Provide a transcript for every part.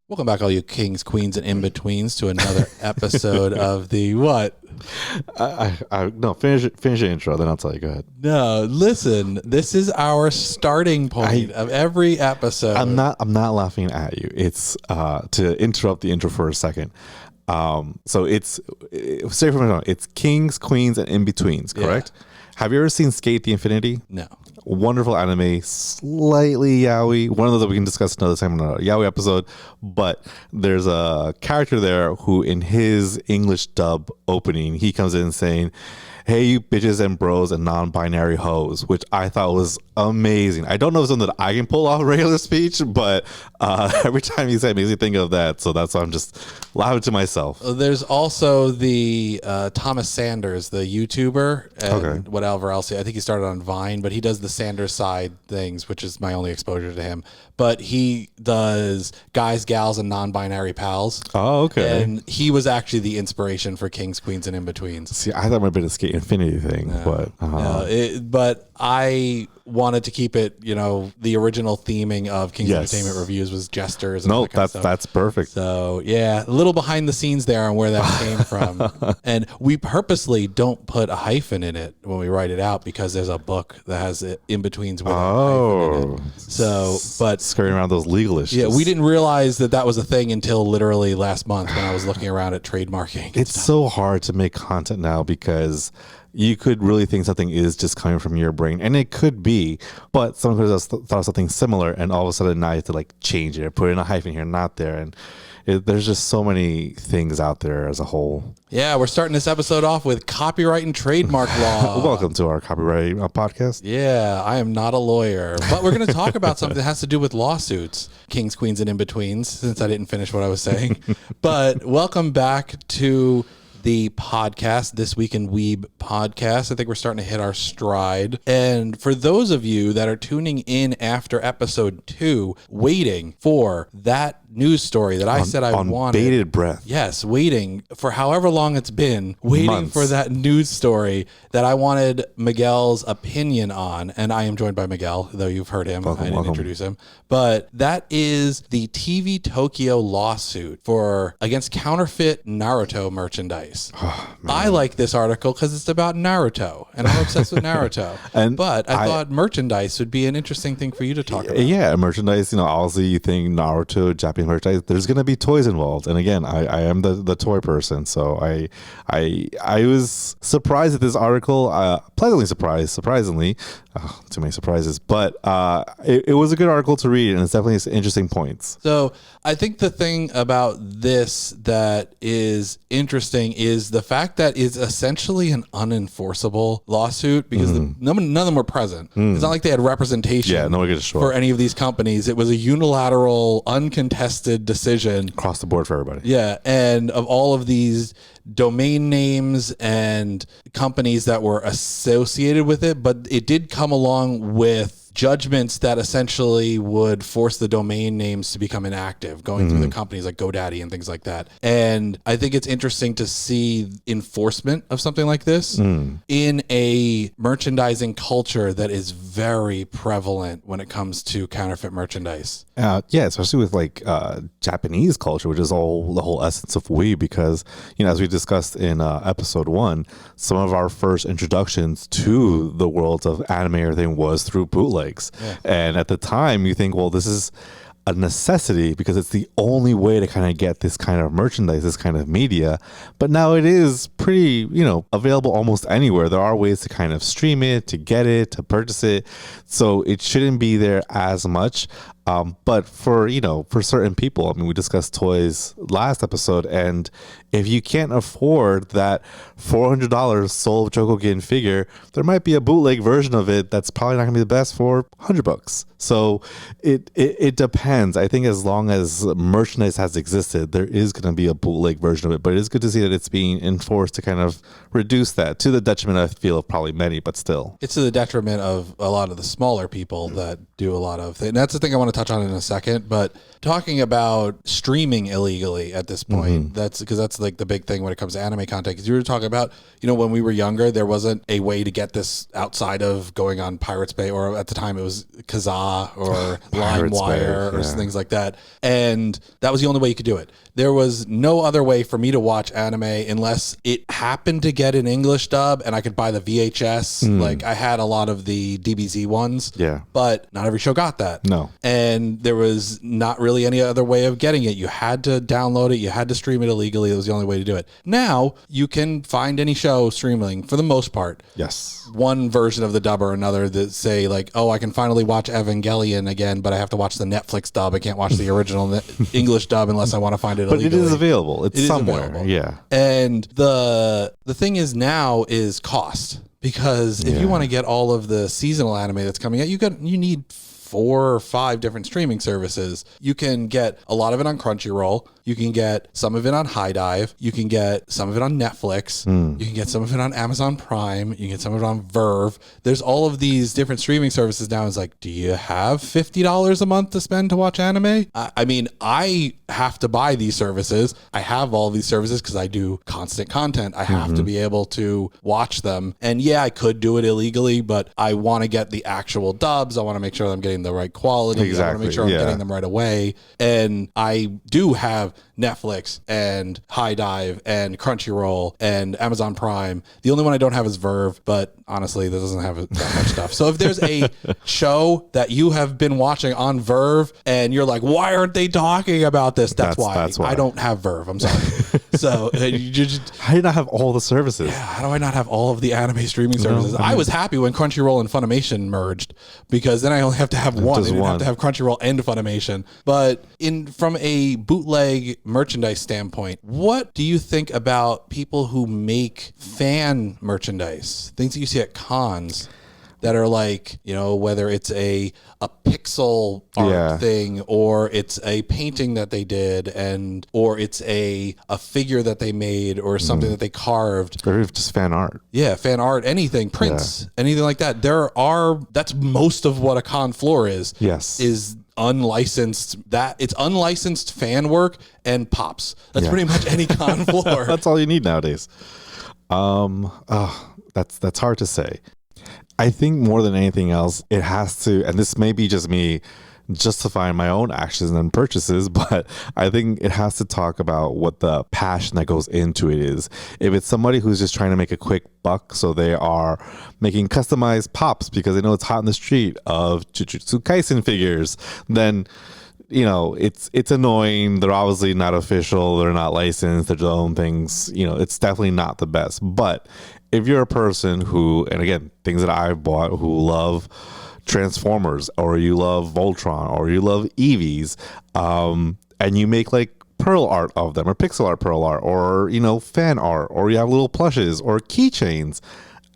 Welcome back, all you kings, queens, and in-betweens, to another episode of the what? No, finish the intro, then I'll tell you. Go ahead. No, listen. This is our starting point of every episode. I'm not laughing at you. It's to interrupt the intro for a second. So it's say from now, it's kings, queens, and in-betweens, correct? Yeah. Have you ever seen Skate the Infinity? No. Wonderful anime, slightly yaoi. One of those that we can discuss another time in a yaoi episode. But there's a character there who, in his English dub opening, he comes in saying, "Hey, you bitches and bros and non-binary hoes," which I thought was amazing. I don't know if it's something that I can pull off regular speech, but every time he said it, makes me think of that. So that's why I'm just laughing to myself. There's also the Thomas Sanders, the YouTuber, and whatever else. I think he started on Vine, but he does the Sanders side things, which is my only exposure to him. But he does guys, gals, and non-binary pals. Oh, okay. And he was actually the inspiration for Kings, Queens, and In-Betweens. See, I thought it might have been a Skate Infinity thing, but I wanted to keep it, the original theming of King's Entertainment Reviews was jesters. And that's perfect. So yeah, a little behind the scenes there on where that came from. And we purposely don't put a hyphen in it when we write it out because there's a book that has in-betweens with a hyphen in it. So, but skirting around those legal issues. Yeah, we didn't realize that was a thing until literally last month when I was looking around at trademarking. It's so hard to make content now because you could really think something is just coming from your brain, and it could be, but someone could have thought of something similar, and all of a sudden now you have to change it or put in a hyphen here, not there, and there's just so many things out there as a whole. Yeah, we're starting this episode off with copyright and trademark law. Welcome to our copyright podcast. Yeah, I am not a lawyer, but we're going to talk about something that has to do with lawsuits, kings, queens, and in-betweens, since I didn't finish what I was saying. But welcome back to the podcast, This Week in Weeb podcast. I think we're starting to hit our stride. And for those of you that are tuning in after episode 2, waiting for that news story that I said I wanted. On bated breath. Yes, waiting for however long it's been, waiting Months. for that news story that I wanted Miguel's opinion on. And I am joined by Miguel, though you've heard him. I didn't introduce him. But that is the TV Tokyo lawsuit against counterfeit Naruto merchandise. I like this article because it's about Naruto, and I'm obsessed with Naruto. But I thought merchandise would be an interesting thing for you to talk about. Yeah, merchandise, obviously you think Naruto, Japanese merchandise, there's going to be toys involved. And again, I am the toy person, so I was surprised at this article, pleasantly surprised, surprisingly. Too many surprises, but it was a good article to read, and it's definitely some interesting points. So I think the thing about this that is interesting is the fact that it's essentially an unenforceable lawsuit because none of them were present. It's not like they had representation for any of these companies. It was a unilateral, uncontested decision. Across the board for everybody. Yeah, and of all of these domain names and companies that were associated with it, but it did come along with judgments that essentially would force the domain names to become inactive, going through the companies like GoDaddy and things like that. And I think it's interesting to see enforcement of something like this in a merchandising culture that is very prevalent when it comes to counterfeit merchandise. Yeah, especially with Japanese culture, which is the whole essence of Weeb, because as we discussed in episode 1, some of our first introductions to the world of anime and everything was through bootlegs. Yeah. And at the time, you think, well, this is a necessity because it's the only way to kind of get this kind of merchandise, this kind of media. But now it is pretty, available almost anywhere. There are ways to kind of stream it, to get it, to purchase it. So it shouldn't be there as much. But for certain people, we discussed toys last episode, and if you can't afford that $400 Soul of Chokogen figure, there might be a bootleg version of it that's probably not gonna be the best for $100. So it depends. I think as long as merchandise has existed, there is gonna be a bootleg version of it, but it is good to see that it's being enforced to kind of reduce that, to the detriment, I feel, of probably many, but still. It's to the detriment of a lot of the smaller people that do a lot of things. And that's the thing I want to touch on in a second. But talking about streaming illegally at this point, that's because that's like the big thing when it comes to anime content. Because you were talking about, when we were younger, there wasn't a way to get this outside of going on Pirates Bay, or at the time it was Kazaa or LimeWire or things like that. And that was the only way you could do it. There was no other way for me to watch anime unless it happened to get an English dub and I could buy the VHS. Like I had a lot of the DBZ ones, but not every show got that. No. And there was not really any other way of getting it. You had to download it. You had to stream it illegally. It was the only way to do it. Now you can find any show streaming for the most part. Yes. One version of the dub or another that say like, oh, I can finally watch Evangelion again, but I have to watch the Netflix dub. I can't watch the original English dub unless I want to find it illegally. But it is available. It's somewhere. Available. Yeah. And the thing is now is cost, because if you want to get all of the seasonal anime that's coming out, you need 4 or 5 different streaming services. You can get a lot of it on Crunchyroll. You can get some of it on High Dive. You can get some of it on Netflix. You can get some of it on Amazon Prime. You can get some of it on Verve. There's all of these different streaming services now. It's like, do you have $50 a month to spend to watch anime? I mean, I have to buy these services. I have all these services because I do constant content. I have to be able to watch them. And yeah, I could do it illegally, but I want to get the actual dubs. I want to make sure that I'm getting the right quality. Exactly. I want to make sure I'm getting them right away. And I do have Netflix and High Dive and Crunchyroll and Amazon Prime. The only one I don't have is Verve, but honestly, that doesn't have that much stuff. So if there's a show that you have been watching on Verve and you're like, why aren't they talking about this? That's why. I don't have Verve. I'm sorry. So you just, how do you not have all the services? Yeah, how do I not have all of the anime streaming services? I was happy when Crunchyroll and Funimation merged, because then I only have to have one. I didn't have to have Crunchyroll and Funimation. But from a bootleg merchandise standpoint, what do you think about people who make fan merchandise, things that you see at cons that are like, whether it's a pixel art thing, or it's a painting that they did, or it's a figure that they made, or something that they carved, or just fan art. Yeah, fan art, anything, prints, anything like that. That's most of what a con floor is. Yes. Is unlicensed, it's unlicensed fan work and pops. That's pretty much any con floor. That's all you need nowadays. That's hard to say. I think more than anything else, it has to, and this may be just me justifying my own actions and purchases, but I think it has to talk about what the passion that goes into it is. If it's somebody who's just trying to make a quick buck, so they are making customized pops because they know it's hot in the street of Jujutsu Kaisen figures, then it's annoying. They're obviously not official. They're not licensed. They're their own things. It's definitely not the best. But if you're a person who, and again, things that I've bought, who love Transformers, or you love Voltron, or you love Eevees, and you make like Pearl art of them, or pixel art Pearl art, or fan art, or you have little plushes or keychains.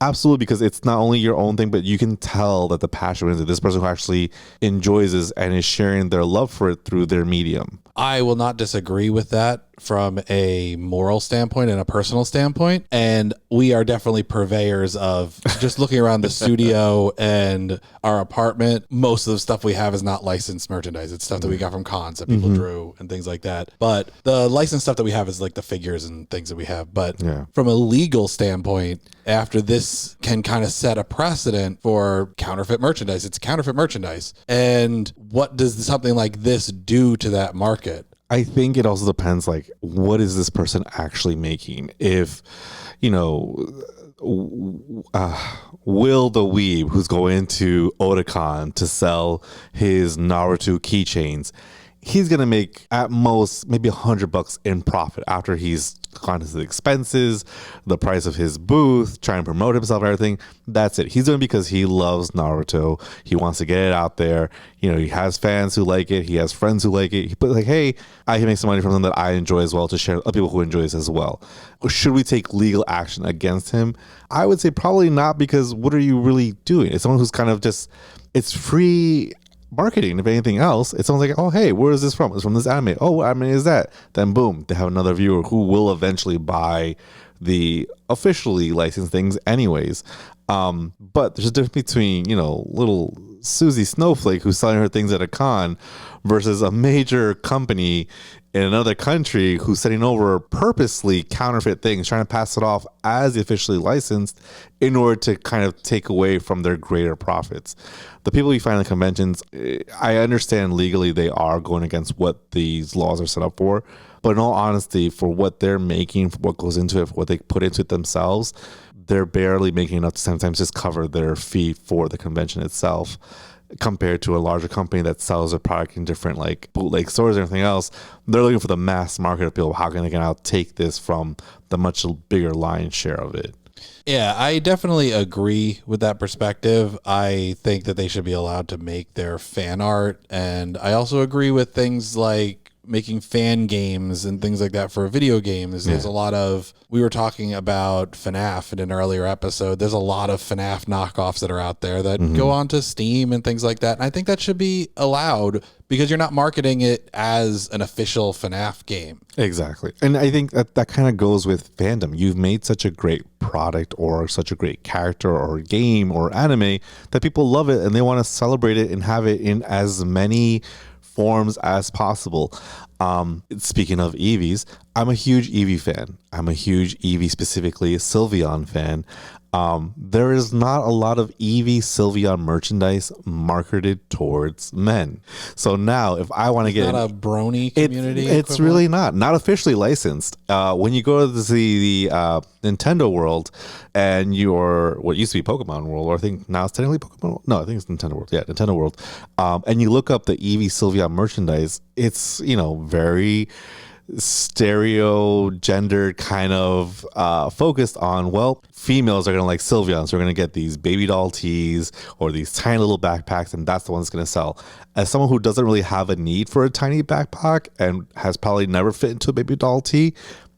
Absolutely, because it's not only your own thing, but you can tell that the passion is this person who actually enjoys this and is sharing their love for it through their medium. I will not disagree with that from a moral standpoint and a personal standpoint. And we are definitely purveyors of, just looking around the studio and our apartment, most of the stuff we have is not licensed merchandise. It's stuff that we got from cons that people drew and things like that. But the licensed stuff that we have is like the figures and things that we have. But from a legal standpoint, after this can kind of set a precedent for counterfeit merchandise, it's counterfeit merchandise. And what does something like this do to that market? I think it also depends, like, what is this person actually making? If, Will the Weeb, who's going to Otakon to sell his Naruto keychains, he's going to make at most maybe $100 in profit after he's gone his expenses, the price of his booth, trying to promote himself, everything. That's it. He's doing it because he loves Naruto. He wants to get it out there. He has fans who like it. He has friends who like it. He put like, hey, I can make some money from them that I enjoy as well to share with other people who enjoy this as well. Should we take legal action against him? I would say probably not, because what are you really doing? It's someone who's kind of just, it's free marketing. If anything else, it sounds like, oh, hey, where is this from? It's from this anime. Oh, what anime is that? Then boom, they have another viewer who will eventually buy the officially licensed things anyways. But there's a difference between, little Susie Snowflake who's selling her things at a con versus a major company in another country who's sending over purposely counterfeit things, trying to pass it off as officially licensed in order to kind of take away from their greater profits. The people you find in conventions, I understand legally they are going against what these laws are set up for, but in all honesty, for what they're making, for what goes into it, for what they put into it themselves, they're barely making enough to sometimes just cover their fee for the convention itself, compared to a larger company that sells a product in different like bootleg stores and everything else. They're looking for the mass market of people. How can they now take this from the much bigger lion's share of it? Yeah, I definitely agree with that perspective. I think that they should be allowed to make their fan art. And I also agree with things like making fan games and things like that for video games. There's a lot of, we were talking about FNAF in an earlier episode. There's a lot of FNAF knockoffs that are out there that go onto Steam and things like that. And I think that should be allowed because you're not marketing it as an official FNAF game. Exactly. And I think that kind of goes with fandom. You've made such a great product or such a great character or game or anime that people love it and they want to celebrate it and have it in as many forms as possible. Speaking of Eevees, I'm a huge Eevee fan. I'm a huge Eevee, specifically Sylveon fan. There is not a lot of Eevee Sylveon merchandise marketed towards men. So now if I want to get not a brony community, it's really not officially licensed. When you go to the Nintendo world and what used to be Pokemon World, or I think now it's technically Pokemon. No, I think it's Nintendo World. Yeah, Nintendo World. And you look up the Eevee Sylveon merchandise, it's, very stereo gendered kind of focused on, well, females are going to like Sylveon, so we're going to get these baby doll tees or these tiny little backpacks, and that's the one that's going to sell. As someone who doesn't really have a need for a tiny backpack and has probably never fit into a baby doll tee,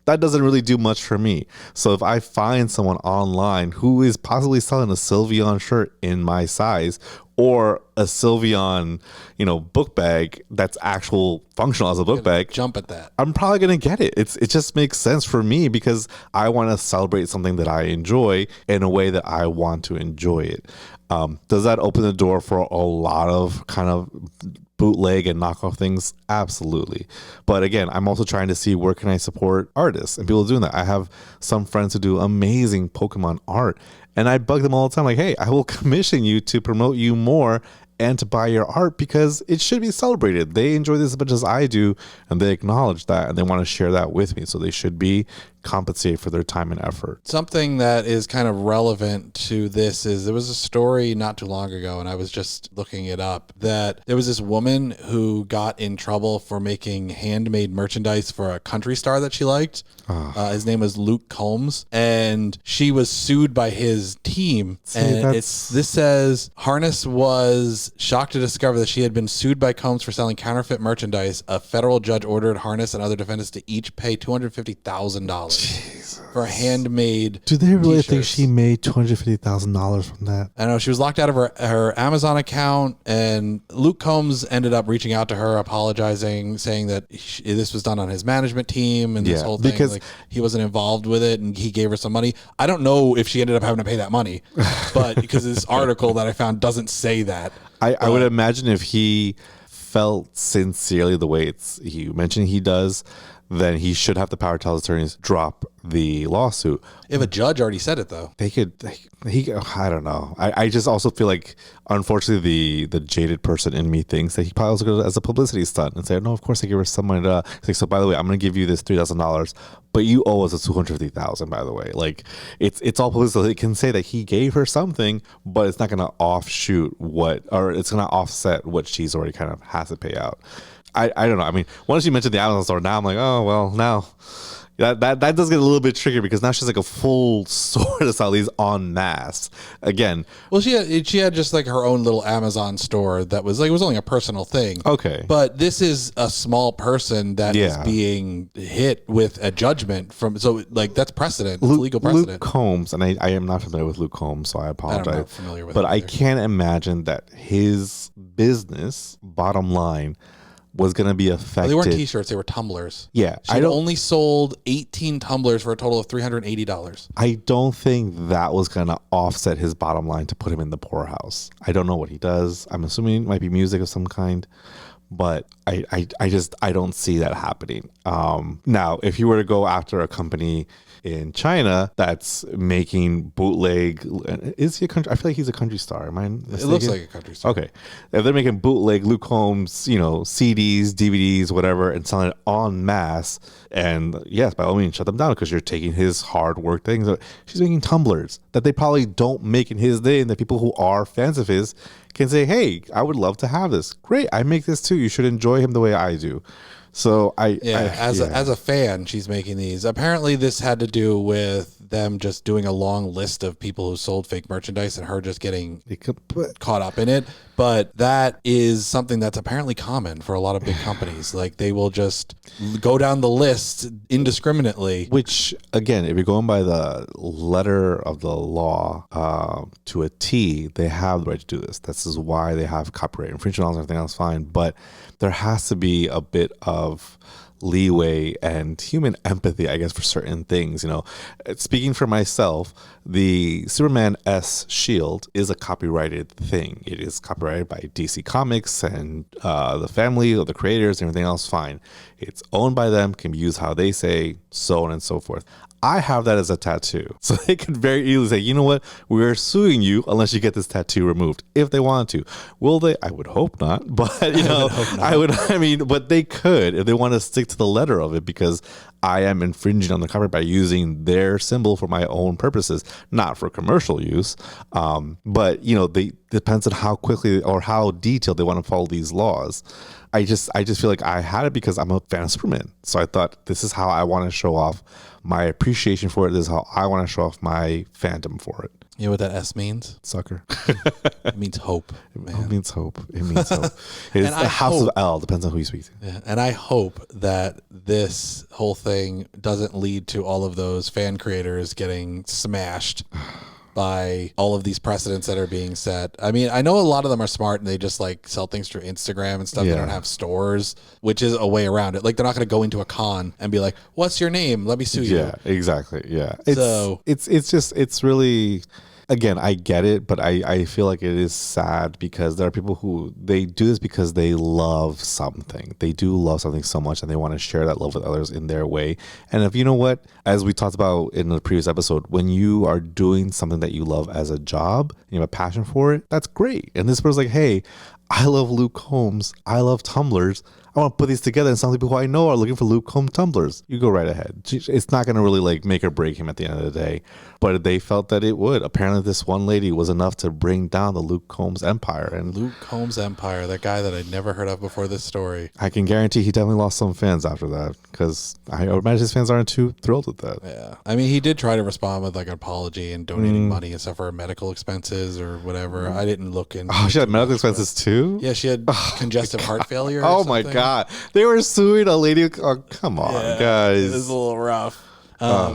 that doesn't really do much for me. So if I find someone online who is possibly selling a Sylveon shirt in my size, or a Sylveon, book bag that's actual functional as a book bag, jump at that. I'm probably going to get it. It just makes sense for me because I want to celebrate something that I enjoy in a way that I want to enjoy it. Does that open the door for a lot of kind of bootleg and knockoff things? Absolutely. But again, I'm also trying to see where can I support artists and people doing that. I have some friends who do amazing Pokemon art, and I bug them all the time like, hey, I will commission you to promote you more and to buy your art because it should be celebrated. They enjoy this as much as I do, and they acknowledge that, and they want to share that with me. So they should be compensated for their time and effort. Something that is kind of relevant to this is there was a story not too long ago, and I was just looking it up, that there was this woman who got in trouble for making handmade merchandise for a country star that she liked. His name was Luke Combs, and she was sued by his team. This says Harness was shocked to discover that she had been sued by Combs for selling counterfeit merchandise. A federal judge ordered Harness and other defendants to each pay $250,000 for handmade. Do they really t-shirts. think she made $250,000 from that? I know she was locked out of her Amazon account, and Luke Combs ended up reaching out to her, apologizing, saying that this was done on his management team and this whole thing. Because like he wasn't involved with it, and he gave her some money. I don't know if she ended up having to pay that money, but because this article that I found doesn't say that. I would imagine if he felt sincerely the way you mentioned he does, then he should have the power to tell his attorneys drop the lawsuit. If a judge already said it, though, I don't know. I just also feel like, unfortunately, the jaded person in me thinks that he probably also goes as a publicity stunt and say, no, of course I give her some money. Like, so by the way, I'm going to give you this $3,000, but you owe us a $250,000. By the way, like it's all publicity. It can say that he gave her something, but it's not going to offshoot it's going to offset what she's already kind of has to pay out. I don't know. I mean, once you mentioned the Amazon store, now I'm like, oh, well, now that does get a little bit trickier because now she's like a full store to sell these en masse. Again. Well, she had just like her own little Amazon store that was like, it was only a personal thing. Okay. But this is a small person that is being hit with a judgment so like that's precedent. It's legal precedent. Luke Combs, and I am not familiar with Luke Combs, so I apologize. I'm not familiar with but him I either. can't imagine that his business, bottom line, was going to be affected. They weren't T-shirts; they were tumblers. Yeah, she only sold 18 tumblers for a total of $380. I don't think that was going to offset his bottom line to put him in the poorhouse. I don't know what he does. I'm assuming it might be music of some kind. But I don't see that happening. Now, if you were to go after a company in China that's making bootleg, is he a country? I feel like he's a country star. Am I mistaken? It looks like a country star. Okay, if they're making bootleg Luke Combs, CDs, DVDs, whatever, and selling it en masse, and yes, by all means, shut them down because you're taking his hard work things. She's making tumblers that they probably don't make in his day, and the people who are fans of his can say, hey, I would love to have this. Great, I make this too. You should enjoy him the way I do. So as a fan, she's making these. Apparently, this had to do with them just doing a long list of people who sold fake merchandise and her just getting caught up in it. But that is something that's apparently common for a lot of big companies. Like they will just go down the list indiscriminately. Which, again, if you're going by the letter of the law to a T, they have the right to do this. This is why they have copyright infringement and everything else fine. But there has to be a bit of leeway and human empathy, I guess, for certain things. Speaking for myself, the Superman S shield is a copyrighted thing. It is copyrighted by DC Comics and the family of the creators and everything else. Fine. It's owned by them, can be used how they say, so on and so forth. I have that as a tattoo. So they could very easily say, you know what? We're suing you unless you get this tattoo removed if they want to. Will they? I would hope not. But, but they could if they want to stick to the letter of it because I am infringing on the copyright by using their symbol for my own purposes, not for commercial use. But, they depends on how quickly or how detailed they want to follow these laws. I just feel like I had it because I'm a fan of Superman. So I thought this is how I want to show off my appreciation for it. This is how I want to show off my fandom for it. You know what that S means? Sucker. It means hope. It means hope. It means hope. It's the House of L. Depends on who you speak to. Yeah, and I hope that this whole thing doesn't lead to all of those fan creators getting smashed by all of these precedents that are being set. I mean, I know a lot of them are smart and they just like sell things through Instagram and stuff. Yeah. They don't have stores, which is a way around it. Like they're not going to go into a con and be like, "What's your name? Let me sue you." Yeah, exactly. Yeah. It's really, again, I get it, but I feel like it is sad because there are people who they do this because they love something. They do love something so much and they want to share that love with others in their way. And if you know what, as we talked about in the previous episode, when you are doing something that you love as a job and you have a passion for it, that's great. And this person's like, hey, I love Luke Combs. I love tumblers. I want to put these together, and some people who I know are looking for Luke Combs tumblers. You go right ahead. It's not going to really like make or break him at the end of the day, but they felt that it would. Apparently, this one lady was enough to bring down the Luke Combs empire. And Luke Combs empire, that guy that I'd never heard of before this story. I can guarantee he definitely lost some fans after that because I imagine his fans aren't too thrilled with that. Yeah, I mean, he did try to respond with like an apology and donating money and stuff for medical expenses or whatever. I didn't look into. Oh, she had medical expenses too. Yeah, she had congestive heart failure. Oh my god, they were suing a lady. Oh, come on, guys. It is a little rough.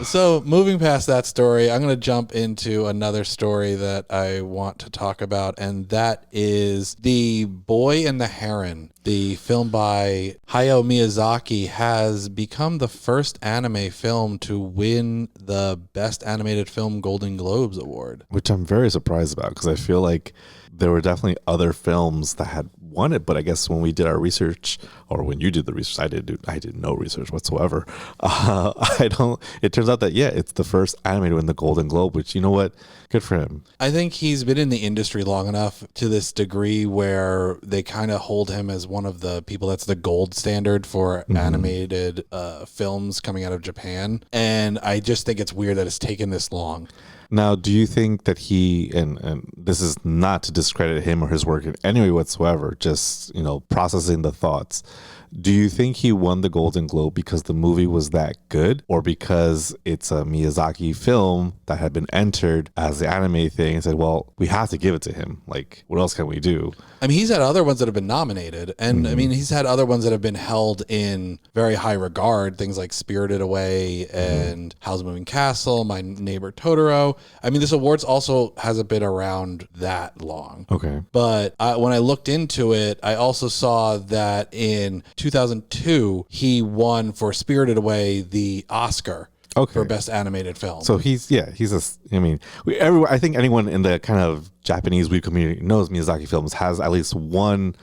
So moving past that story, I'm going to jump into another story that I want to talk about, and that is The Boy and the Heron. The film by Hayao Miyazaki has become the first anime film to win the Best Animated Film Golden Globes Award. Which I'm very surprised about because I feel like there were definitely other films that had won it, but I guess when we did our research, or when you did the research, I did no research whatsoever. It turns out that it's the first anime to win the Golden Globe, which, you know what, good for him. I think he's been in the industry long enough to this degree where they kind of hold him as one of the people that's the gold standard for animated films coming out of Japan, and I just think it's weird that it's taken this long. Now, do you think that he, and this is not to discredit him or his work in any way whatsoever, just, processing the thoughts, do you think he won the Golden Globe because the movie was that good, or because it's a Miyazaki film that had been entered as the anime thing and said, well, we have to give it to him? Like, what else can we do? I mean, he's had other ones that have been nominated, and I mean, he's had other ones that have been held in very high regard, things like Spirited Away and Howl's Moving Castle, My Neighbor Totoro. I mean, this awards also hasn't been around that long. Okay. But when I looked into it, I also saw that in 2002, he won for Spirited Away the Oscar for Best Animated Film. So he's I mean, I think anyone in the kind of Japanese Weeb community knows Miyazaki films has at least one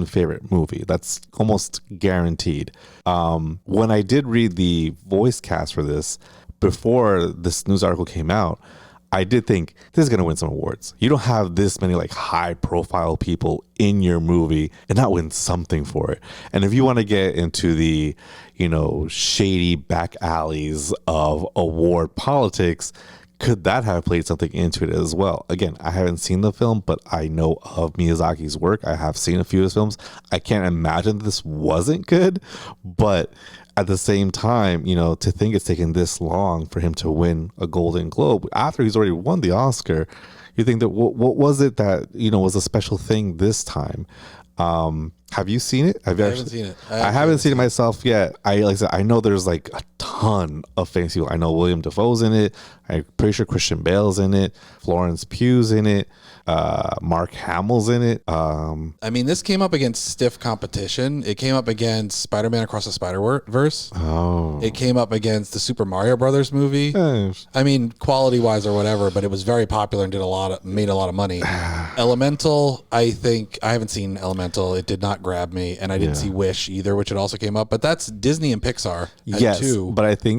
favorite movie. That's almost guaranteed. When I did read the voice cast for this, before this news article came out, I did think this is going to win some awards. You don't have this many like high profile people in your movie and not win something for it. And if you want to get into the, shady back alleys of award politics, could that have played something into it as well? Again, I haven't seen the film, but I know of Miyazaki's work. I have seen a few of his films. I can't imagine this wasn't good, but at the same time, to think it's taken this long for him to win a Golden Globe after he's already won the Oscar, you think that what was it that, was a special thing this time? Have you seen it? I haven't seen it. I haven't seen it myself yet. Like I said, I know there's like a ton of famous people. I know William Dafoe's in it. I'm pretty sure Christian Bale's in it. Florence Pugh's in it. Mark Hamill's in it. I mean, this came up against stiff competition. It came up against Spider-Man Across the Spider-Verse. Oh. It came up against the Super Mario Brothers movie. I mean, quality-wise or whatever, but it was very popular and made a lot of money. Elemental, I think I haven't seen Elemental. It did not grab me, and I didn't see Wish either, which it also came up. But that's Disney and Pixar. Yes, too. But I think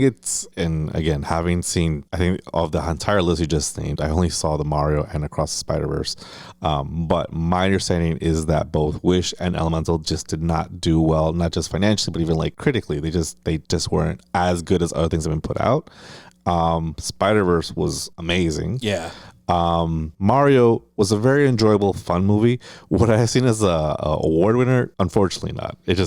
and again, having seen, I think of the entire list you just named, I only saw the Mario and Across the Spider-Verse. But my understanding is that both Wish and Elemental just did not do well, not just financially, but even like critically. They just weren't as good as other things that have been put out. Spider-Verse was amazing. Yeah. Mario was a very enjoyable, fun movie. Would I have seen as a award winner? Unfortunately not. It's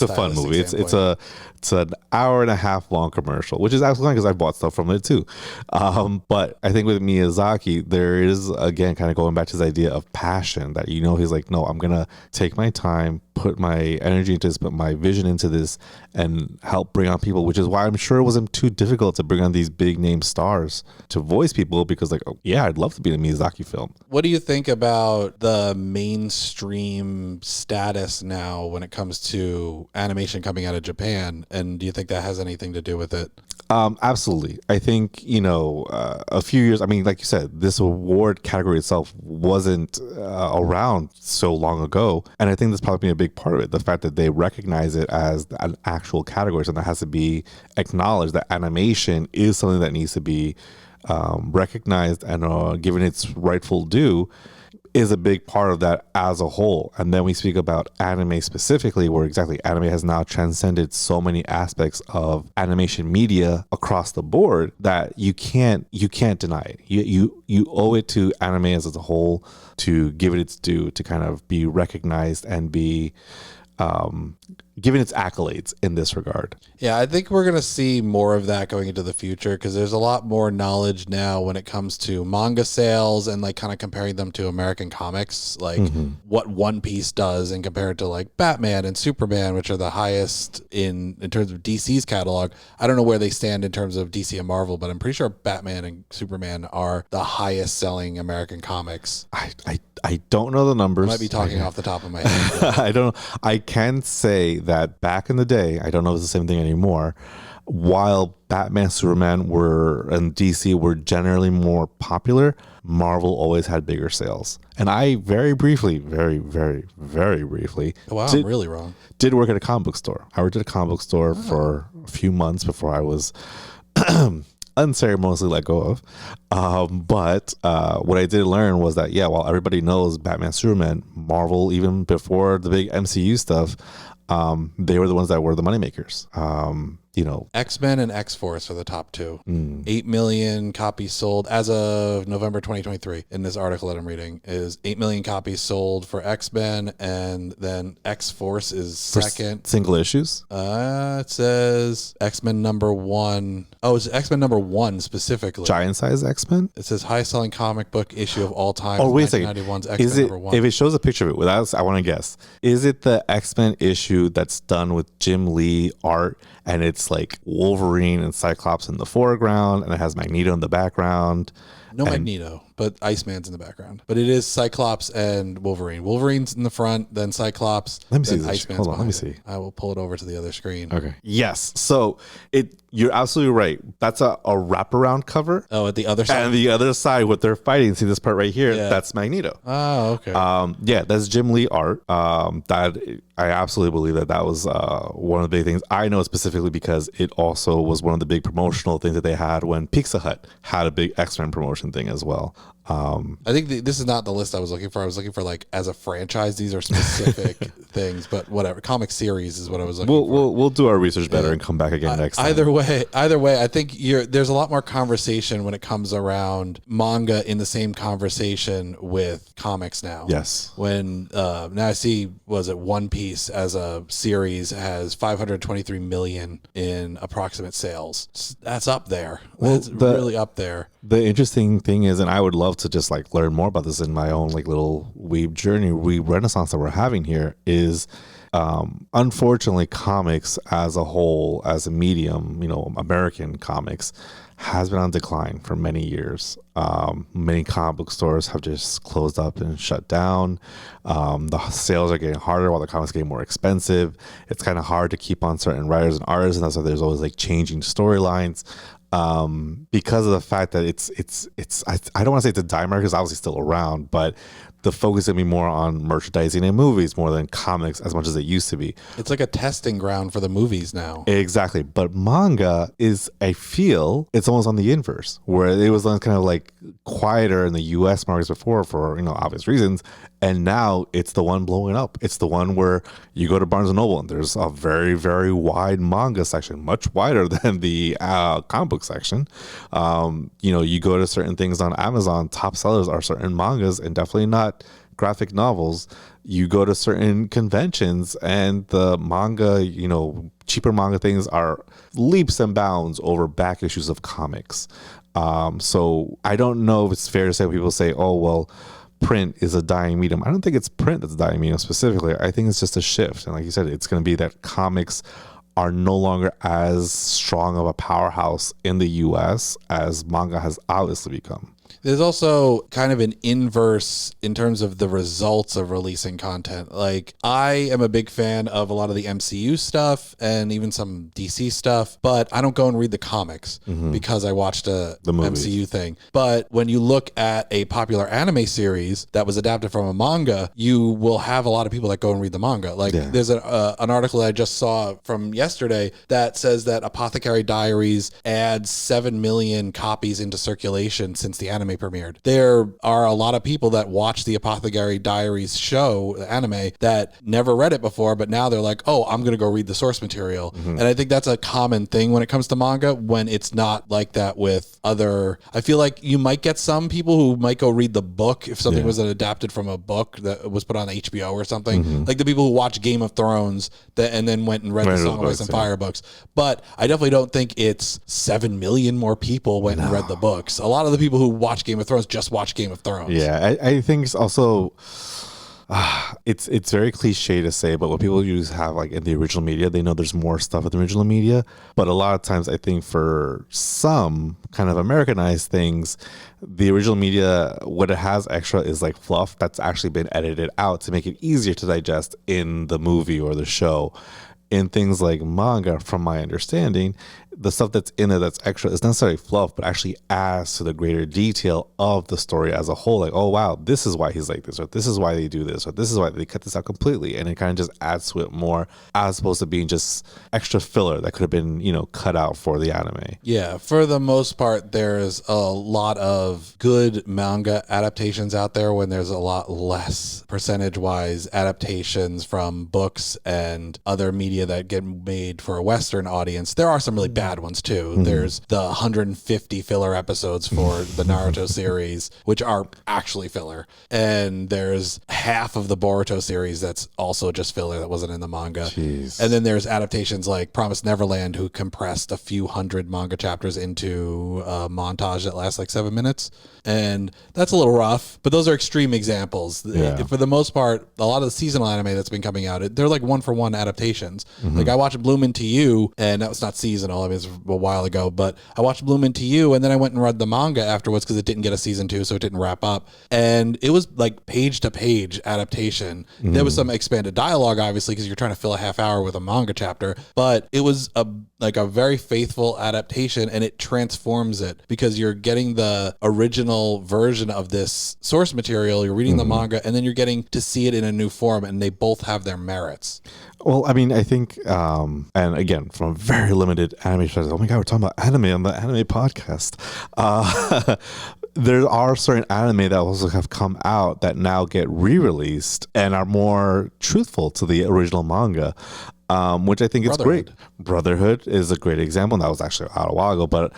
a fun movie. It's an hour and a half long commercial, which is absolutely fine because I bought stuff from it too. But I think with Miyazaki, there is, again, kind of going back to this idea of passion that, he's like, no, I'm going to take my time, put my energy into this, put my vision into this, and help bring on people, which is why I'm sure it wasn't too difficult to bring on these big name stars to voice people, because like, oh, yeah, I'd love to be in a Miyazaki film. What do you think about the mainstream status now when it comes to animation coming out of Japan? And do you think that has anything to do with it? Absolutely. I think, a few years, I mean, like you said, this award category itself wasn't around so long ago. And I think that's probably been a big part of it. The fact that they recognize it as an actual category, something that has to be acknowledged, that animation is something that needs to be recognized and given its rightful due, is a big part of that as a whole. And then we speak about anime specifically, where exactly anime has now transcended so many aspects of animation media across the board that you can't deny it. You owe it to anime as a whole to give it its due, to kind of be recognized and be given its accolades in this regard. Yeah, I think we're going to see more of that going into the future, because there's a lot more knowledge now when it comes to manga sales and like kind of comparing them to American comics, like what One Piece does and compared to like Batman and Superman, which are the highest in terms of DC's catalog. I don't know where they stand in terms of DC and Marvel, but I'm pretty sure Batman and Superman are the highest selling American comics. I don't know the numbers. I might be talking off the top of my head. I can say that back in the day, I don't know if it's the same thing anymore, while Batman, Superman and DC were generally more popular, Marvel always had bigger sales. And I very briefly, very, very, very briefly, I'm really wrong, did work at a comic book store. I worked at a comic book store for a few months before I was unceremoniously let go of. But what I did learn was that, while everybody knows Batman, Superman, Marvel, even before the big MCU stuff, they were the ones that were the moneymakers. X-Men and X-Force are the top two. 8 million copies sold as of November 2023 in this article that I'm reading, is 8 million copies sold for X-Men, and then X-Force is second. Single issues? It says X-Men number 1. Oh, it's X-Men number 1 specifically. Giant size X-Men? It says highest selling comic book issue of all time. Oh, wait a second. X-Men number 1. If it shows a picture of it, I want to guess. Is it the X-Men issue that's done with Jim Lee art, and it's like Wolverine and Cyclops in the foreground, and it has Magneto in the background? No Magneto, but Iceman's in the background. But it is Cyclops and Wolverine. Wolverine's in the front, then Cyclops. Let me see then this. Iceman's Hold on, let me behind see. it. I will pull it over to the other screen. Okay. Yes. So you're absolutely right. That's a wraparound cover. Oh, at the other side. And the other side, what they're fighting, see this part right here? Yeah. That's Magneto. Oh, okay. Yeah, that's Jim Lee art. That I absolutely believe that was one of the big things. I know specifically because it also was one of the big promotional things that they had when Pizza Hut had a big X-Men promotion thing as well. I think this is not the list I was looking for. I was looking for like as a franchise. These are specific things, but whatever. Comic series is what I was looking for. We'll do our research better and come back again next time. Either way, I think there's a lot more conversation when it comes around manga in the same conversation with comics now. Yes. When now I see, was it One Piece as a series has 523 million in approximate sales. That's up there. That's really up there. The interesting thing is, and I would love to just like learn more about this in my own like little Weeb journey, Weeb renaissance that we're having here is, unfortunately, comics as a whole, as a medium, American comics has been on decline for many years. Many comic book stores have just closed up and shut down. The sales are getting harder while the comics are getting more expensive. It's kind of hard to keep on certain writers and artists, and that's why there's always like changing storylines. Because of the fact that I don't want to say it's a dime market because obviously still around, but the focus is going to be more on merchandising and movies more than comics as much as it used to be. It's like a testing ground for the movies now. Exactly. But manga is, I feel, it's almost on the inverse, where it was kind of like quieter in the US markets before for, obvious reasons. And now it's the one blowing up. It's the one where you go to Barnes & Noble and there's a very, very wide manga section, much wider than the comic book section. You go to certain things on Amazon, top sellers are certain mangas and definitely not graphic novels. You go to certain conventions and the manga, cheaper manga things are leaps and bounds over back issues of comics. So I don't know if it's fair to say people say, oh, well, print is a dying medium. I don't think it's print that's a dying medium specifically. I think it's just a shift. And like you said, it's going to be that comics are no longer as strong of a powerhouse in the US as manga has obviously become. There's also kind of an inverse in terms of the results of releasing content. Like, I am a big fan of a lot of the MCU stuff and even some DC stuff, but I don't go and read the comics because I watched the MCU thing. But when you look at a popular anime series that was adapted from a manga, you will have a lot of people that go and read the manga. Like, there's an article I just saw from yesterday that says that Apothecary Diaries adds 7 million copies into circulation since the anime premiered. There are a lot of people that watch the Apothecary Diaries show, the anime, that never read it before, but now they're like, oh, I'm going to go read the source material. And I think that's a common thing when it comes to manga, when it's not like that with other... I feel like you might get some people who might go read the book if something was adapted from a book that was put on HBO or something. Like the people who watch Game of Thrones and then went and read the Song of Ice and Fire books. But I definitely don't think it's 7 million more people went and read the books. A lot of the people who watch Game of Thrones just watch Game of Thrones. Yeah, I think it's also it's very cliche to say, but what people usually have like in the original media, they know there's more stuff in the original media. But a lot of times, I think for some kind of Americanized things, the original media, what it has extra is like fluff that's actually been edited out to make it easier to digest in the movie or the show. In things like manga, from my understanding, the stuff that's in it that's extra is necessarily fluff, but actually adds to the greater detail of the story as a whole. Like, oh, wow, this is why he's like this, or this is why they do this, or this is why they cut this out completely. And it kind of just adds to it more as opposed to being just extra filler that could have been, cut out for the anime. Yeah, for the most part, there's a lot of good manga adaptations out there when there's a lot less percentage-wise adaptations from books and other media that get made for a Western audience. There are some really bad ones too. There's the 150 filler episodes for the Naruto series, which are actually filler. And there's half of the Boruto series that's also just filler that wasn't in the manga. Jeez. And then there's adaptations like Promised Neverland, who compressed a few hundred manga chapters into a montage that lasts like 7 minutes. And that's a little rough, but those are extreme examples. Yeah. For the most part, a lot of the seasonal anime that's been coming out, they're like one-for-one adaptations. Like I watched Bloom Into You, and that was not seasonal. I mean, it's a while ago, but I watched Bloom Into You, and then I went and read the manga afterwards because it didn't get a season 2, so it didn't wrap up. And it was like page to page adaptation. There was some expanded dialogue, obviously, because you're trying to fill a half hour with a manga chapter, but it was a very faithful adaptation, and it transforms it because you're getting the original version of this source material, you're reading the manga, and then you're getting to see it in a new form, and they both have their merits. Well, I mean, I think, and again, from a very limited anime perspective, oh my God, we're talking about anime on the anime podcast. There are certain anime that also have come out that now get re-released and are more truthful to the original manga. Which I think is great. Brotherhood is a great example. And that was actually out a while ago. But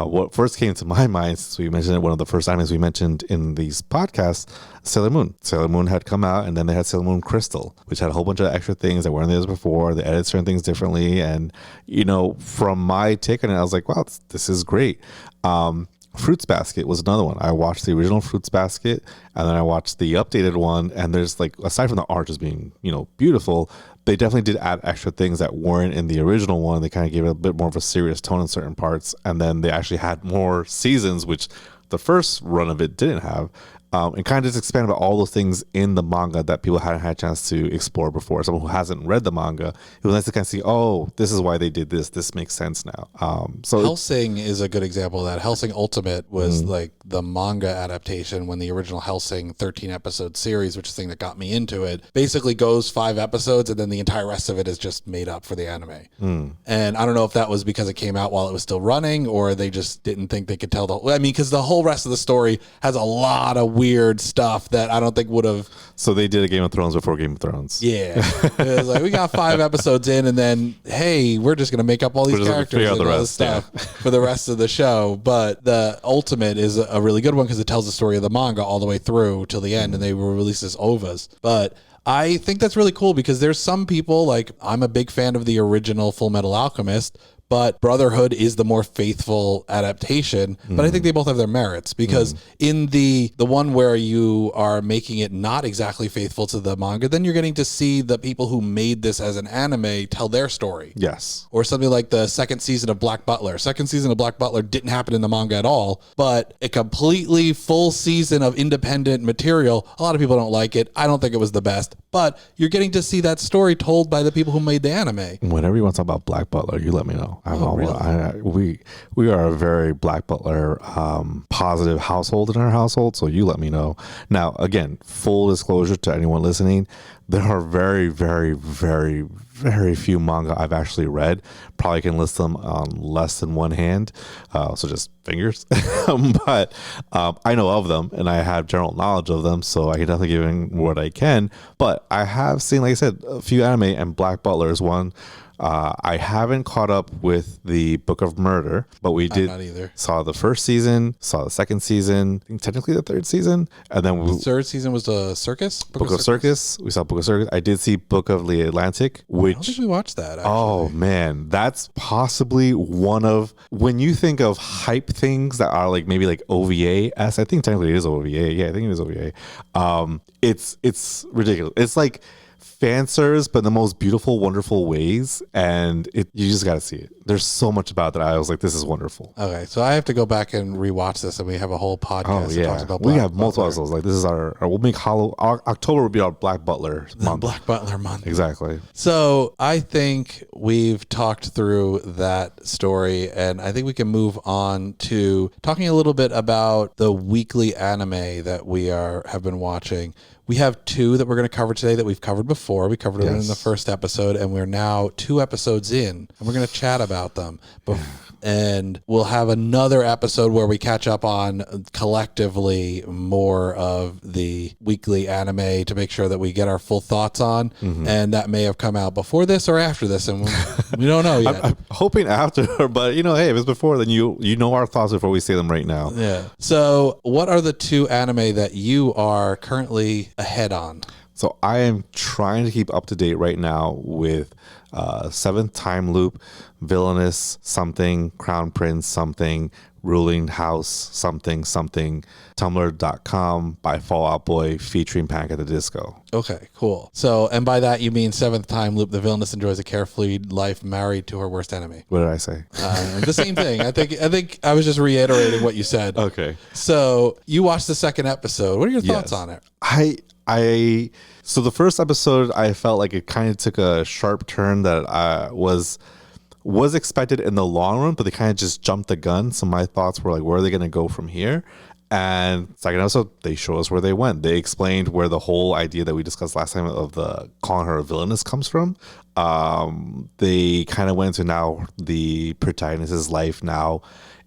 what first came to my mind, since we mentioned it, one of the first animes we mentioned in these podcasts, Sailor Moon. Sailor Moon had come out, and then they had Sailor Moon Crystal, which had a whole bunch of extra things that weren't there before. They edited certain things differently. And, from my take on it, I was like, wow, this is great. Fruits Basket was another one. I watched the original Fruits Basket, and then I watched the updated one. And there's aside from the art just being, beautiful, they definitely did add extra things that weren't in the original one. They kind of gave it a bit more of a serious tone in certain parts. And then they actually had more seasons, which the first run of it didn't have. And kind of just expanded about all those things in the manga that people hadn't had a chance to explore before. Someone who hasn't read the manga, it was nice to kind of see, oh, this is why they did this. This makes sense now. So Hellsing is a good example of that. Hellsing Ultimate was like the manga adaptation when the original Hellsing 13 episode series, which is the thing that got me into it, basically goes 5 episodes and then the entire rest of it is just made up for the anime. And I don't know if that was because it came out while it was still running or they just didn't think they could tell because the whole rest of the story has a lot of weird stuff that I don't think would have. So they did a Game of Thrones before Game of Thrones. Yeah. It was like, we got 5 episodes in and then, hey, we're just going to make up all these characters and all this stuff for the rest of the show. But the Ultimate is a really good one because it tells the story of the manga all the way through till the end, and they were released as OVAs. But I think that's really cool because there's some people, like I'm a big fan of the original Full Metal Alchemist, but Brotherhood is the more faithful adaptation. But I think they both have their merits because in the one where you are making it not exactly faithful to the manga, then you're getting to see the people who made this as an anime tell their story. Yes. Or something like the second season of Black Butler. Second season of Black Butler didn't happen in the manga at all, but a completely full season of independent material. A lot of people don't like it. I don't think it was the best, but you're getting to see that story told by the people who made the anime. Whenever you want to talk about Black Butler, you let me know. Really? We are a very Black Butler positive household in our household, so you let me know. Now, again, full disclosure to anyone listening, there are very, very, very, very few manga I've actually read. Probably can list them on less than one hand, so just fingers. But I know of them, and I have general knowledge of them, so I can definitely give in what I can. But I have seen, like I said, a few anime, and Black Butler is one. I haven't caught up with the Book of Murder, but we did saw the first season, saw the second season, I think technically the third season, and then the third season was the Circus? Book of Circus. We saw Book of Circus. I did see Book of the Atlantic, which I don't think we watched that. Actually. Oh man, that's possibly one of, when you think of hype things that are like maybe like OVA. I think technically it is OVA. Yeah, I think it is OVA. It's ridiculous. It's like fan service, but in the most beautiful, wonderful ways, and you just got to see it. There's so much about that. I was like, this is wonderful. Okay, so I have to go back and rewatch this, and we have a whole podcast that talks about we have multiple episodes. Like this is our we'll make October will be our Black Butler month. Black Butler month. Exactly. So I think we've talked through that story, and I think we can move on to talking a little bit about the weekly anime that we have been watching. We have 2 that we're going to cover today that we've covered before. We covered them in the first episode, and we're now 2 episodes in, and we're going to chat about them. And we'll have another episode where we catch up on collectively more of the weekly anime to make sure that we get our full thoughts on. And that may have come out before this or after this, and we don't know yet. I'm hoping after, but hey, if it's before, then you know our thoughts before we say them right now. Yeah. So what are the 2 anime that you are currently ahead on? So I am trying to keep up to date right now with Seventh Time Loop, Villainous something, Crown Prince something, ruling house something something tumblr.com by Fall Out Boy featuring Panic at the Disco. Okay, cool. So, and by that you mean seventh time loop, the villainess enjoys a carefree life married to her worst enemy. What did I say? The same thing. I think I was just reiterating what you said. Okay. So you watched the second episode. What are your thoughts on it? So the first episode, I felt like it kind of took a sharp turn that was expected in the long run, but they kind of just jumped the gun. So my thoughts were like, where are they going to go from here? And second episode, they show us where they went. They explained where the whole idea that we discussed last time of the calling her a villainess comes from. They kind of went into now the protagonist's life now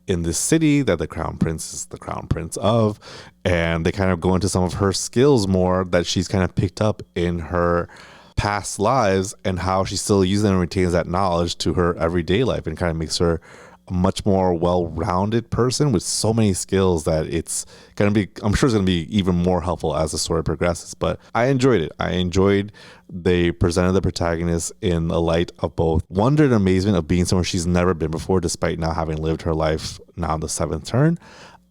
in this city that the crown prince is the crown prince of, and they kind of go into some of her skills more that she's kind of picked up in her past lives and how she still uses and retains that knowledge to her everyday life, and kind of makes her a much more well-rounded person with so many skills that it's going to be, I'm sure it's going to be even more helpful as the story progresses. But I enjoyed it. They presented the protagonist in the light of both wonder and amazement of being somewhere she's never been before, despite now having lived her life now in the seventh turn.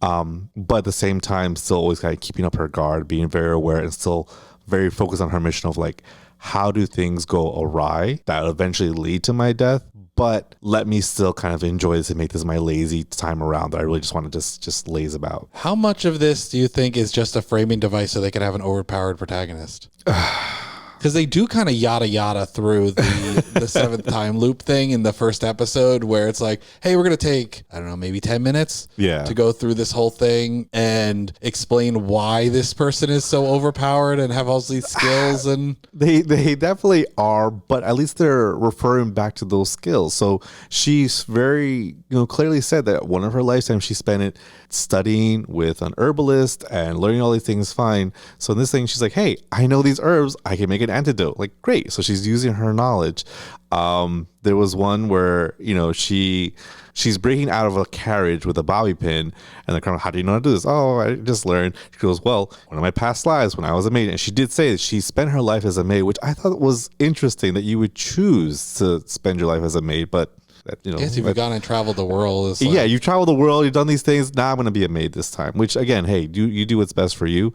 But at the same time, still always kind of keeping up her guard, being very aware and still very focused on her mission of like, how do things go awry that eventually lead to my death? But let me still kind of enjoy this and make this my lazy time around that I really just want to just laze about. How much of this do you think is just a framing device so they can have an overpowered protagonist? Because they do kind of yada yada through the seventh time loop thing in the first episode, where it's like, hey, we're going to take, I don't know, maybe 10 minutes to go through this whole thing and explain why this person is so overpowered and have all these skills. And they definitely are, but at least they're referring back to those skills. So she's very, clearly said that one of her lifetimes she spent it studying with an herbalist and learning all these things fine. So in this thing, she's like, hey, I know these herbs, I can make an antidote. Like, great. So she's using her knowledge. There was one where, she's breaking out of a carriage with a bobby pin, and the colonel, how do you know how to do this? Oh, I just learned. She goes, well, one of my past lives when I was a maid, and she did say that she spent her life as a maid, which I thought was interesting that you would choose to spend your life as a maid, but yes, you've gone and traveled the world. Like, yeah, you've traveled the world, you've done these things. Now I'm going to be a maid this time, which again, hey, you do what's best for you.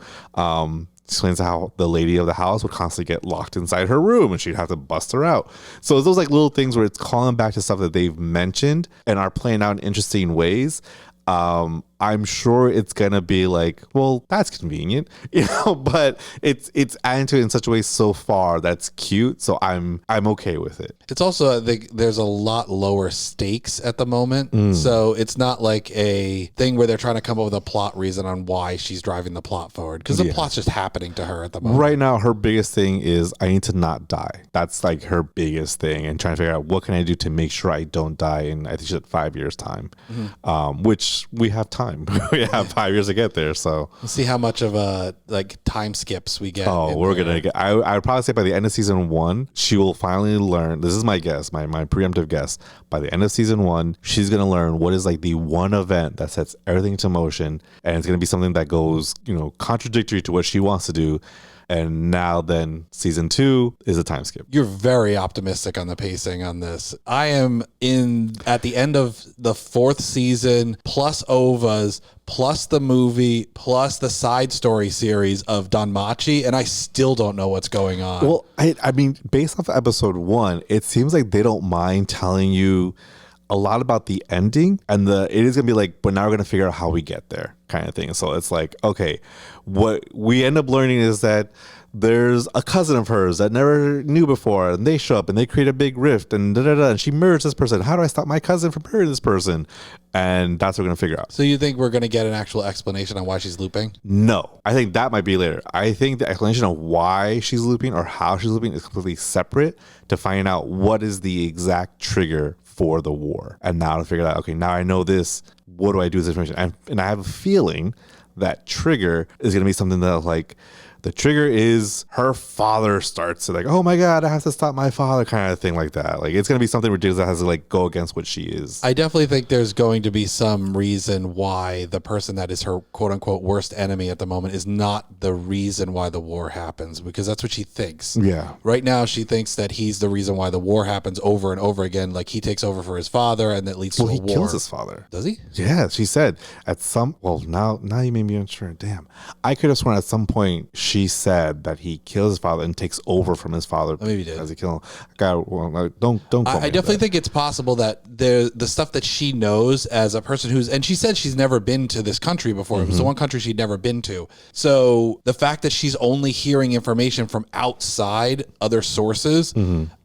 Explains how the lady of the house would constantly get locked inside her room and she'd have to bust her out. So it's those like little things where it's calling back to stuff that they've mentioned and are playing out in interesting ways. I'm sure it's gonna be like, well, that's convenient, but it's adding to it in such a way so far that's cute. So I'm okay with it. It's also, there's a lot lower stakes at the moment. So it's not like a thing where they're trying to come up with a plot reason on why she's driving the plot forward, because the plot's just happening to her at the moment. Right now, her biggest thing is I need to not die. That's like her biggest thing, and trying to figure out what can I do to make sure I don't die in, I think she said 5 years time, which we have time. We have 5 years to get there, so we'll see how much of a time skips we get. We're gonna get. I would probably say by the end of season 1, she will finally learn. This is my guess, my preemptive guess. By the end of season 1, she's gonna learn what is like the one event that sets everything into motion, and it's gonna be something that goes, contradictory to what she wants to do. And now then season 2 is a time skip. You're very optimistic on the pacing on this. I am at the end of the 4th season, plus OVAs, plus the movie, plus the side story series of Danmachi, and I still don't know what's going on. Well, I mean, based off episode 1, it seems like they don't mind telling you a lot about the ending, and it is gonna be like, but now we're gonna figure out how we get there, kind of thing. So it's like, okay, what we end up learning is that there's a cousin of hers that never knew before, and they show up and they create a big rift, and and she murders this person. How do I stop my cousin from murdering this person? And that's what we're gonna figure out. So you think we're gonna get an actual explanation on why she's looping? No, I think that might be later. I think the explanation of why she's looping or how she's looping is completely separate to find out what is the exact trigger for the war. And now to figure out, okay, now I know this, what do I do with this information? And I have a feeling that trigger is going to be something that like The trigger is her father starts to like, oh my God, I have to stop my father kind of thing like that. Like it's going to be something ridiculous that has to like go against what she is. I definitely think there's going to be some reason why the person that is her quote unquote worst enemy at the moment is not the reason why the war happens, because that's what she thinks. Yeah. Right now, she thinks that he's the reason why the war happens over and over again. Like he takes over for his father and that leads to a He war. kills his father. Does he? Yeah, she said at some. Well, now you made me unsure. Damn, I could have sworn at some point she said that he kills his father and takes over from his father. Maybe he did. As he kill him. God, well, don't. I definitely think it's possible that the stuff that she knows as a person and she said she's never been to this country before. It was the one country she'd never been to. So the fact that she's only hearing information from outside other sources,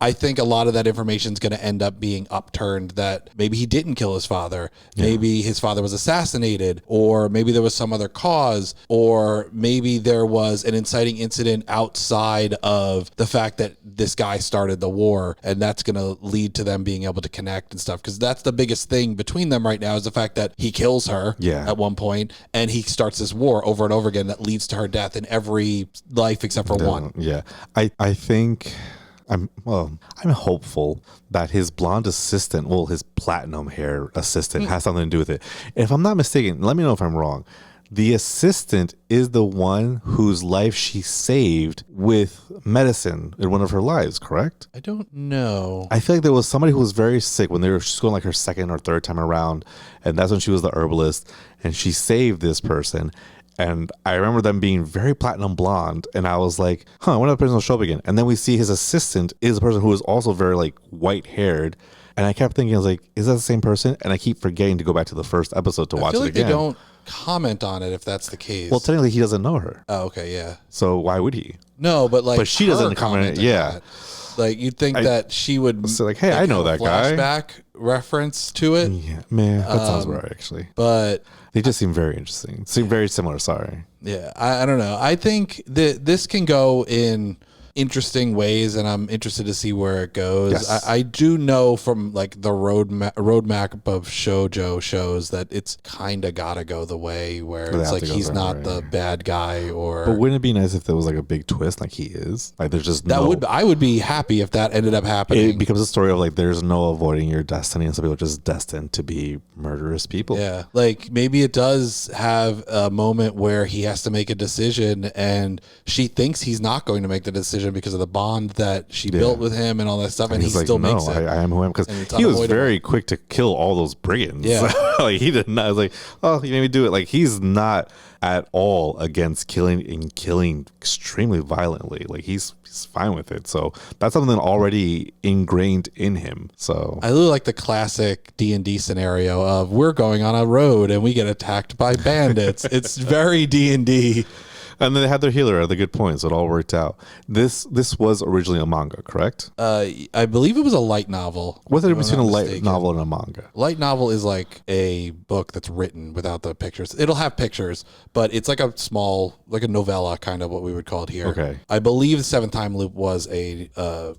I think a lot of that information is going to end up being upturned, that maybe he didn't kill his father. Yeah. Maybe his father was assassinated, or maybe there was some other cause, or maybe there was an inciting incident outside of the fact that this guy started the war, and that's going to lead to them being able to connect and stuff. Because that's the biggest thing between them right now, is the fact that he kills her at one point, and he starts this war over and over again that leads to her death in every life except for one. Yeah, I think I'm hopeful that his blonde assistant, his platinum hair assistant, has something to do with it. If I'm not mistaken, let me know if I'm wrong. The assistant is the one whose life she saved with medicine in one of her lives, correct? I don't know. I feel like there was somebody who was very sick when she's going like her second or third time around, and that's when she was the herbalist, and she saved this person. And I remember them being very platinum blonde, and I was like, when that person will show up again? And then we see his assistant is a person who is also very like white haired. And I kept thinking, I was like, is that the same person? And I keep forgetting to go back to the first episode to watch it again. They don't comment on it if that's the case. Well, technically, he doesn't know her. Oh, okay, yeah. So why would he? No, but she doesn't comment. Yeah. That. Like you'd think that she would say like, hey, I know that guy. Flashback reference to it. Yeah, man, that sounds right actually. But they just seem very interesting. Seem very similar. Sorry. Yeah, I don't know. I think that this can go in interesting ways, and I'm interested to see where it goes. Yes. I do know from like the roadmap of shoujo shows that it's kind of got to go the way where it's like he's not the bad guy. But wouldn't it be nice if there was like a big twist, like he is? Like there's just I would be happy if that ended up happening. It becomes a story of like there's no avoiding your destiny, and some people are just destined to be murderous people. Yeah, like maybe it does have a moment where he has to make a decision, and she thinks he's not going to make the decision because of the bond that she built with him and all that stuff, and he like, still makes it. I am who I am, because he was very quick to kill all those brigands. Yeah. Like he did not. I was like, oh, you made me do it. Like he's not at all against killing extremely violently. Like he's fine with it. So that's something already ingrained in him. So I really like the classic D&D scenario of we're going on a road and we get attacked by bandits. It's very D&D. And then they had their healer at the good point, so it all worked out. This was originally a manga, correct? I believe it was a light novel. What's the difference between a light novel and a manga? Light novel is like a book that's written without the pictures. It'll have pictures, but it's like a small, like a novella, kind of what we would call it here. Okay. I believe The Seventh Time Loop was a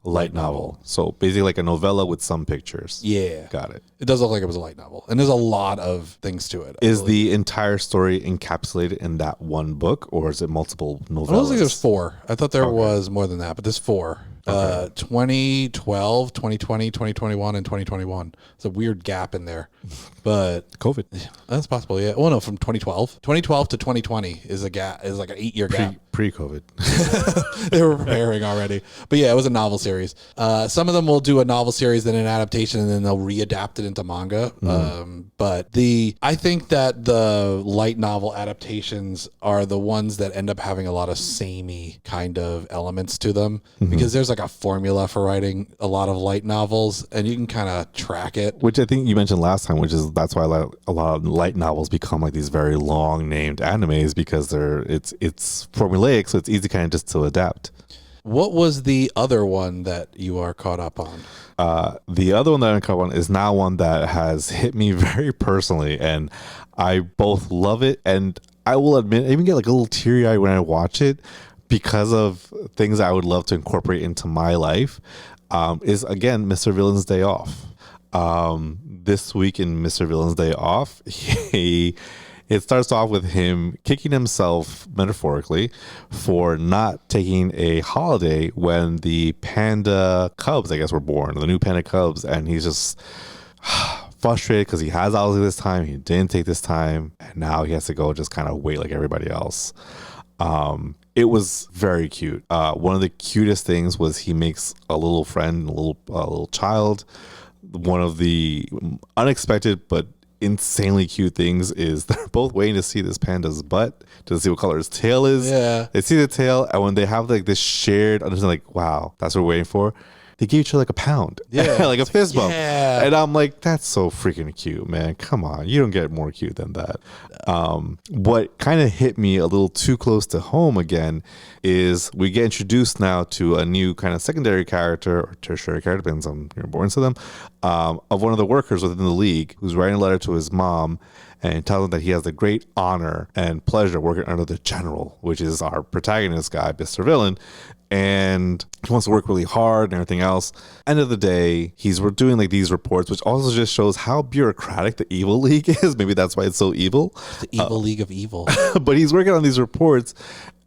light novel. So basically like a novella with some pictures. Yeah. Got it. It does look like it was a light novel. And there's a lot of things to it. Is the entire story encapsulated in that one book, or is it multiple novellas? I don't think there's 4. I thought there was more than that, but there's 4. 2012, 2020, 2021, and 2021. It's a weird gap in there. But COVID. That's possible, yeah. Well, no, from 2012. 2012 to 2020 is like an 8-year gap. Pre-COVID. They were preparing already. But yeah, it was a novel series. Some of them will do a novel series, then an adaptation, and then they'll readapt it into manga. But I think that the light novel adaptations are the ones that end up having a lot of samey kind of elements to them, because there's like a formula for writing a lot of light novels, and you can kind of track it. Which I think you mentioned last time, which is that's why a lot of light novels become like these very long named animes, because it's formulaic, so it's easy kind of just to adapt. What was the other one that you are caught up on? The other one that I'm caught up on is now one that has hit me very personally, and I both love it, and I will admit, I even get like a little teary-eyed when I watch it, because of things I would love to incorporate into my life. Is again Mr. Villain's Day Off. This week in Mr. Villain's Day Off, he It starts off with him kicking himself metaphorically for not taking a holiday when the panda cubs, I guess, were born, the new panda cubs. And he's just frustrated because he has obviously this time. He didn't take this time. And now he has to go just kind of wait like everybody else. It was very cute. One of the cutest things was he makes a little friend, a little child. One of the unexpected but insanely cute things is they're both waiting to see this panda's butt to see what color his tail is. Yeah. They see the tail, and when they have like this shared understanding, like, wow, that's what we're waiting for. They give each other like a pound, like a fist bump. Yeah. And I'm like, that's so freaking cute, man. Come on. You don't get more cute than that. What kind of hit me a little too close to home again is we get introduced now to a new kind of secondary character or tertiary character, depends on your importance to them, of one of the workers within the league who's writing a letter to his mom and tells him that he has the great honor and pleasure working under the general, which is our protagonist guy, Mr. Villain. And he wants to work really hard and everything else. End of the day, we're doing like these reports, which also just shows how bureaucratic the Evil League is. Maybe that's why it's so evil. The Evil League of Evil. But he's working on these reports,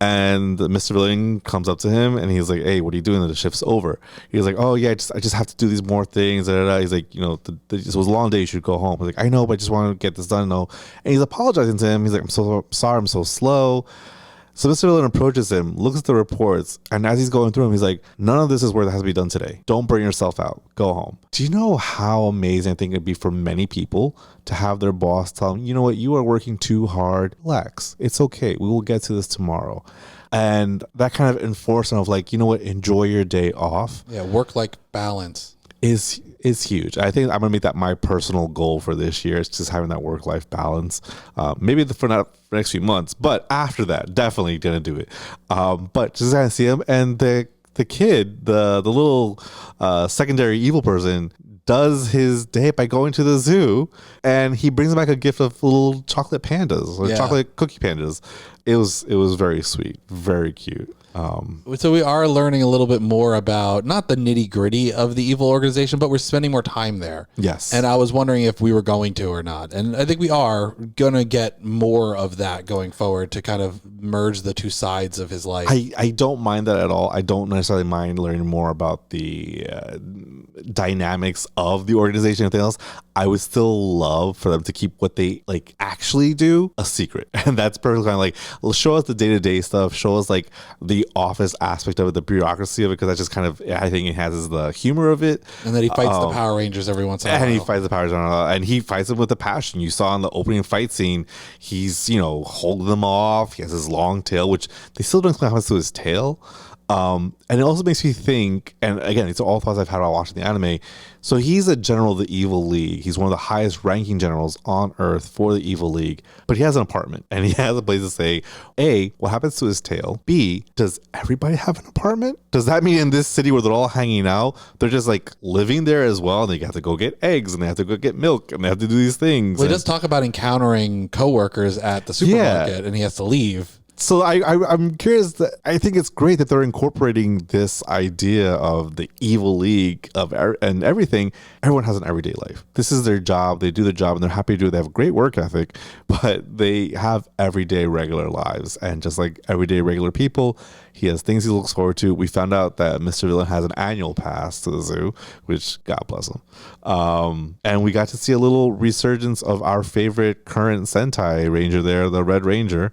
and Mr. Villain comes up to him and he's like, hey, what are you doing? The shift's over. He's like, oh yeah, I just have to do these more things. He's like, this was a long day, you should go home. He's like, I know, but I just want to get this done. No. And he's apologizing to him. He's like, I'm so sorry, I'm so slow. So Mr. Villain approaches him, looks at the reports, and as he's going through them, he's like, none of this is where it has to be done today. Don't burn yourself out. Go home. Do you know how amazing I think it'd be for many people to have their boss tell them, you know what, you are working too hard. Relax. It's okay. We will get to this tomorrow. And that kind of enforcement of like, you know what, enjoy your day off. Yeah, work-life balance. Is huge. I think I'm gonna make that my personal goal for this year. It's just having that work-life balance. Maybe for the next few months, but after that, definitely gonna do it. But just kind of see him, and the kid, the little secondary evil person, does his day by going to the zoo, and he brings back a gift of little chocolate pandas or chocolate cookie pandas. It was very sweet, very cute. So we are learning a little bit more about not the nitty gritty of the evil organization, but we're spending more time there. Yes. And I was wondering if we were going to or not. And I think we are going to get more of that going forward to kind of merge the two sides of his life. I don't mind that at all. I don't necessarily mind learning more about the dynamics of the organization and everything else. I would still love for them to keep what they like actually do a secret. And that's perfectly kind of like, show us the day-to-day stuff, show us like the office aspect of it, the bureaucracy of it, because that's just kind of, I think it has the humor of it. And then he fights the Power Rangers every once in a while. And he fights the Power Rangers, and he fights them with a passion. You saw in the opening fight scene, he's, holding them off. He has his long tail, which they still don't explain how much to his tail. And it also makes me think, and again, it's all thoughts I've had while watching the anime. So he's a general of the Evil League. He's one of the highest ranking generals on Earth for the Evil League. But he has an apartment, and he has a place to stay. A, what happens to his tail? B, does everybody have an apartment? Does that mean in this city where they're all hanging out, they're just like living there as well? And they have to go get eggs, and they have to go get milk, and they have to do these things. Well, he does talk about encountering coworkers at the supermarket, and he has to leave. So I'm curious. I think it's great that they're incorporating this idea of the Evil League and everything. Everyone has an everyday life. This is their job. They do their job, and they're happy to do it. They have a great work ethic, but they have everyday regular lives. And just like everyday regular people, he has things he looks forward to. We found out that Mr. Villain has an annual pass to the zoo, which God bless him. And we got to see a little resurgence of our favorite current Sentai Ranger there, the Red Ranger.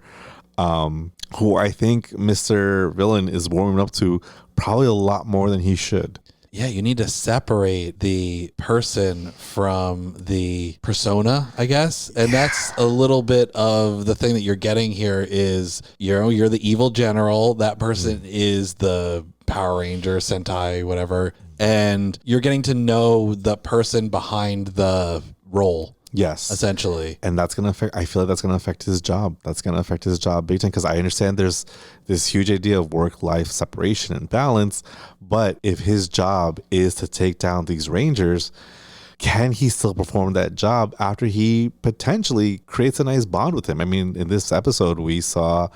Who I think Mr. Villain is warming up to probably a lot more than he should. Yeah, you need to separate the person from the persona, I guess. And that's a little bit of the thing that you're getting here is, you're the evil general. That person is the Power Ranger, Sentai, whatever. And you're getting to know the person behind the role. Yes. Essentially. And that's going to affect, I feel like that's going to affect his job. That's going to affect his job big time, because I understand there's this huge idea of work-life separation and balance. But if his job is to take down these Rangers, can he still perform that job after he potentially creates a nice bond with him? I mean, in this episode, we saw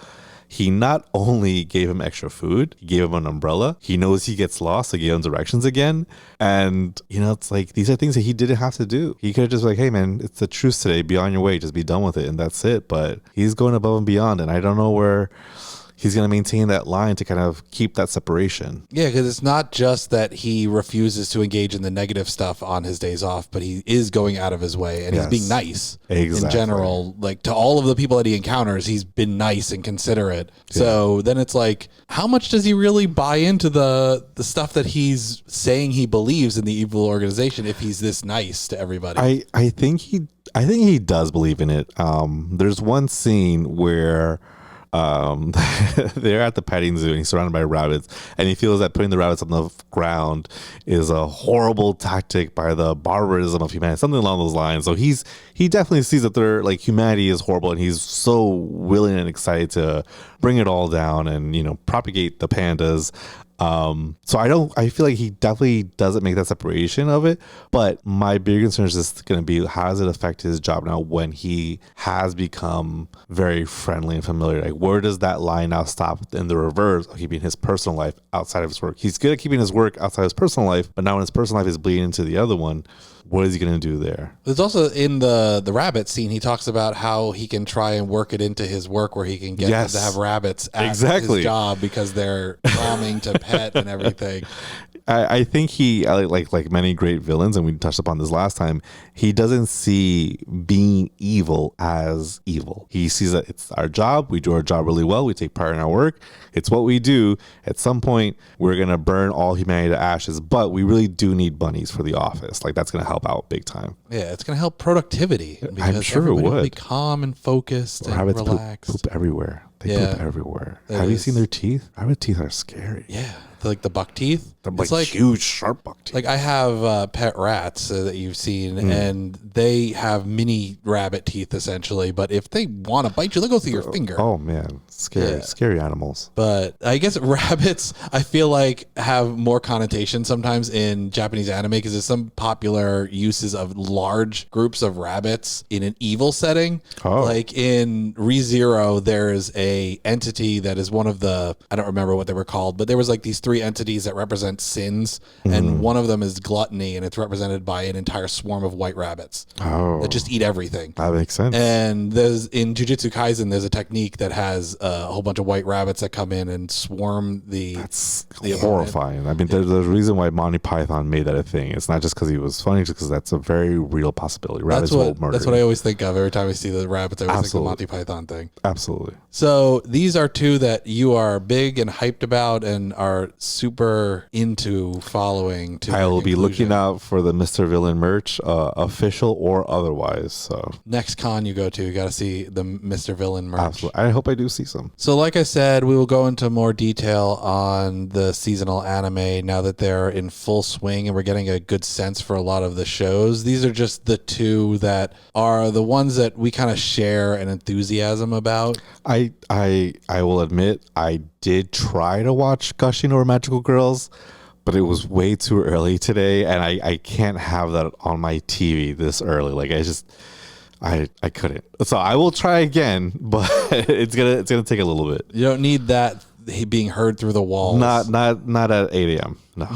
he not only gave him extra food, he gave him an umbrella. He knows he gets lost, so he gave him directions again. And, it's like, these are things that he didn't have to do. He could have just like, hey man, it's the truce today, be on your way, just be done with it, and that's it. But he's going above and beyond, and I don't know where he's going to maintain that line to kind of keep that separation. Yeah, because it's not just that he refuses to engage in the negative stuff on his days off, but he is going out of his way, and he's being nice in general. Like, to all of the people that he encounters, he's been nice and considerate. Yeah. So then it's like, how much does he really buy into the stuff that he's saying he believes in the evil organization if he's this nice to everybody? I think he does believe in it. There's one scene where they're at the petting zoo and he's surrounded by rabbits, and he feels that putting the rabbits on the ground is a horrible tactic by the barbarism of humanity, something along those lines. So he definitely sees that they're like, humanity is horrible, and he's so willing and excited to bring it all down and propagate the pandas. So I feel like he definitely doesn't make that separation of it, but my bigger concern is just going to be, how does it affect his job now when he has become very friendly and familiar? Like, where does that line now stop in the reverse of keeping his personal life outside of his work? He's good at keeping his work outside of his personal life, but now when his personal life is bleeding into the other one, what is he going to do there? There's also, in the rabbit scene, he talks about how he can try and work it into his work where he can get to have rabbits at his job because they're calming to pet and everything. I think he, like many great villains, and we touched upon this last time, he doesn't see being evil as evil. He sees that it's our job. We do our job really well. We take part in our work. It's what we do. At some point, we're going to burn all humanity to ashes, but we really do need bunnies for the office. Like, that's going to help out big time. Yeah, it's going to help productivity. I'm sure it would. Will be calm and focused and rabbits relaxed. Poop everywhere. They poop everywhere. Have you seen their teeth? Rabbit teeth are scary. Yeah. Like the buck teeth. They're like huge, sharp buck teeth. Like, I have pet rats that you've seen, and they have mini rabbit teeth essentially. But if they want to bite you, they'll go through your finger. Oh man, scary animals. But I guess rabbits, I feel like, have more connotation sometimes in Japanese anime because there's some popular uses of large groups of rabbits in an evil setting. Oh. Like in ReZero, there's a entity that is one of the, I don't remember what they were called, but there was like these three entities that represent sins, and one of them is gluttony, and it's represented by an entire swarm of white rabbits that just eat everything. That makes sense. And there's, in Jujutsu Kaisen, there's a technique that has a whole bunch of white rabbits that come in and swarm the horrifying. Opponent. I mean, there's a reason why Monty Python made that a thing. It's not just because he was funny, just because that's a very real possibility. Rabbits will murder. That's what I always think of every time I see the rabbits. I always think of the Monty Python thing. Absolutely. So these are two that you are big and hyped about and are super into following. I will be looking out for the Mr. Villain merch, official or otherwise. So next con you go to, you got to see the Mr. Villain merch. Absolutely. I hope I do see some. So like I said, we will go into more detail on the seasonal anime now that they're in full swing and we're getting a good sense for a lot of the shows. These are just the two that are the ones that we kind of share an enthusiasm about. I will admit, I did try to watch Gushing Over Magical Girls, but it was way too early today, and I can't have that on my TV this early. Like, I couldn't. So I will try again, but it's gonna take a little bit. You don't need that being heard through the walls. Not at 8 a.m. No.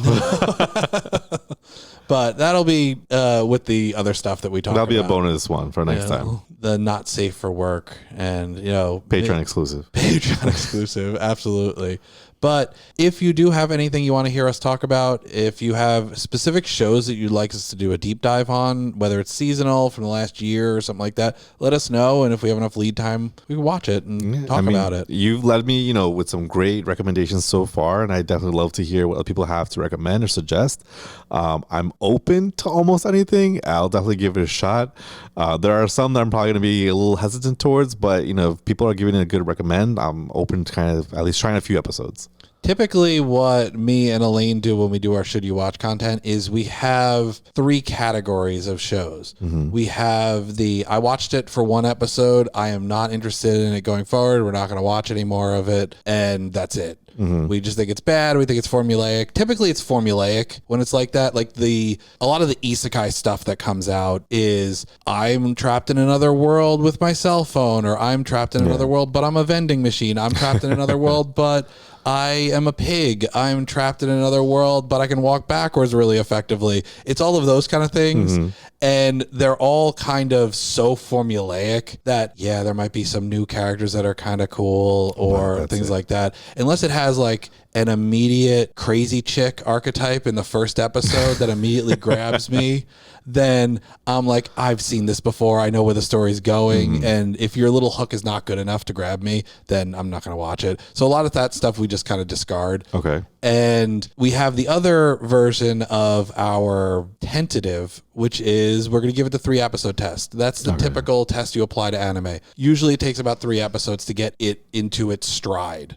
But that'll be with the other stuff that we talk about. That'll be a bonus one for next time. The not safe for work and, Patreon exclusive. Patreon exclusive, absolutely. But if you do have anything you want to hear us talk about, if you have specific shows that you'd like us to do a deep dive on, whether it's seasonal from the last year or something like that, let us know. And if we have enough lead time, we can watch it and talk about it. You've led me, with some great recommendations so far, and I definitely love to hear what people have to recommend or suggest. I'm open to almost anything. I'll definitely give it a shot. There are some that I'm probably going to be a little hesitant towards, but if people are giving it a good recommend, I'm open to kind of at least trying a few episodes. Typically, what me and Elaine do when we do our Should You Watch content is we have 3 categories of shows. We have the I watched it for 1 episode. I am not interested in it going forward. We're not going to watch any more of it. And that's it. We just think it's bad. We think it's formulaic. Typically, it's formulaic when it's like that. Like a lot of the isekai stuff that comes out is I'm trapped in another world with my cell phone, or I'm trapped in another world, but I'm a vending machine. I'm trapped in another world, but I am a pig. I'm trapped in another world, but I can walk backwards really effectively. It's all of those kind of things. And they're all kind of so formulaic that, yeah, there might be some new characters that are kind of cool or things like that. Unless it has like an immediate crazy chick archetype in the first episode that immediately grabs me, then I'm like, I've seen this before. I know where the story's going. And if your little hook is not good enough to grab me, then I'm not going to watch it. So a lot of that stuff we just kind of discard. Okay. And we have the other version of our tentative, which is we're going to give it the 3-episode test. That's the typical test you apply to anime. Usually it takes about 3 episodes to get it into its stride.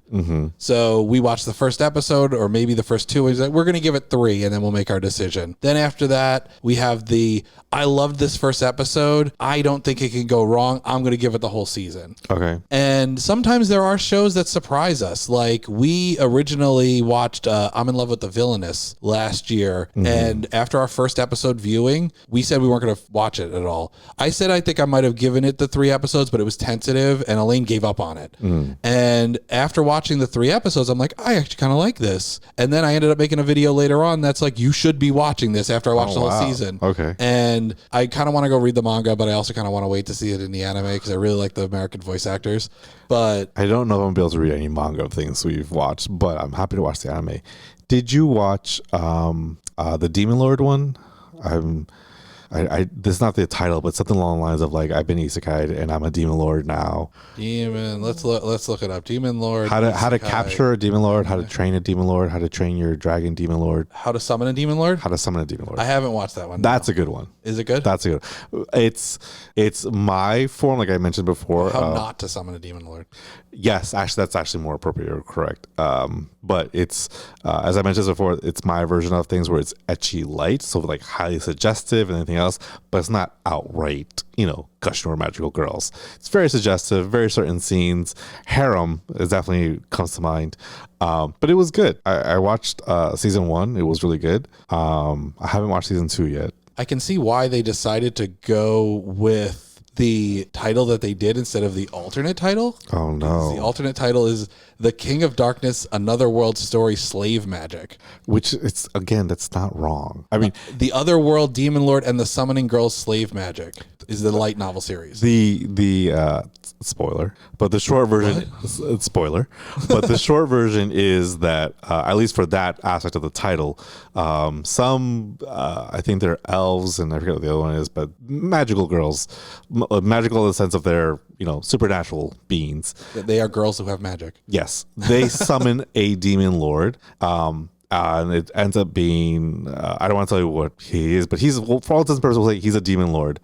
So we watch the first episode or maybe the first 2. We're going to give it 3 and then we'll make our decision. Then after that, we have the I loved this first episode. I don't think it can go wrong. I'm going to give it the whole season. Okay. And sometimes there are shows that surprise us. Like we originally watched I'm in Love with the Villainess last year. And after our first episode viewing, we said we weren't going to watch it at all. I said I think I might have given it the 3 episodes, but it was tentative and Elaine gave up on it. And after watching the 3 episodes, I'm like, I actually kind of like this. And then I ended up making a video later on that's like, you should be watching this after I watched the whole season. Okay. And I kind of want to go read the manga, but I also kind of want to wait to see it in the anime because I really like the American voice actors. But I don't know if I'm going to be able to read any manga of things we've watched, but I'm happy to watch the anime. Did you watch the Demon Lord one? This is not the title, but something along the lines of like I've been isekai'd and I'm a demon lord now. Let's look it up. Demon Lord. How to capture a demon lord, how to train a demon lord, how to train your dragon demon lord, how to summon a demon lord. How to summon a demon lord. I haven't watched that one. That's a good one. Is it good? That's a good one. It's my form, like I mentioned before. How not to summon a demon lord. Yes, actually, that's actually more appropriate or correct. But it's, as I mentioned before, it's my version of things where it's ecchi light, so like highly suggestive and anything else, but it's not outright, gushing over magical girls. It's very suggestive, very certain scenes. Heron is definitely comes to mind. But it was good. I watched season 1. It was really good. I haven't watched season 2 yet. I can see why they decided to go with the title that they did instead of the alternate title. Oh no. The alternate title is The King of Darkness, Another World Story, Slave Magic. Which it's, again, that's not wrong. I mean, The Other World Demon Lord and the Summoning Girls Slave Magic is the light novel series. The spoiler, but the short version spoiler, but the short version is that at least for that aspect of the title, some I think they're elves and I forget what the other one is, but magical girls, magical in the sense of they're supernatural beings. They are girls who have magic. Yes, they summon a demon lord. And it ends up being, I don't want to tell you what he is, but for all intents and purposes, we'll say he's a demon lord.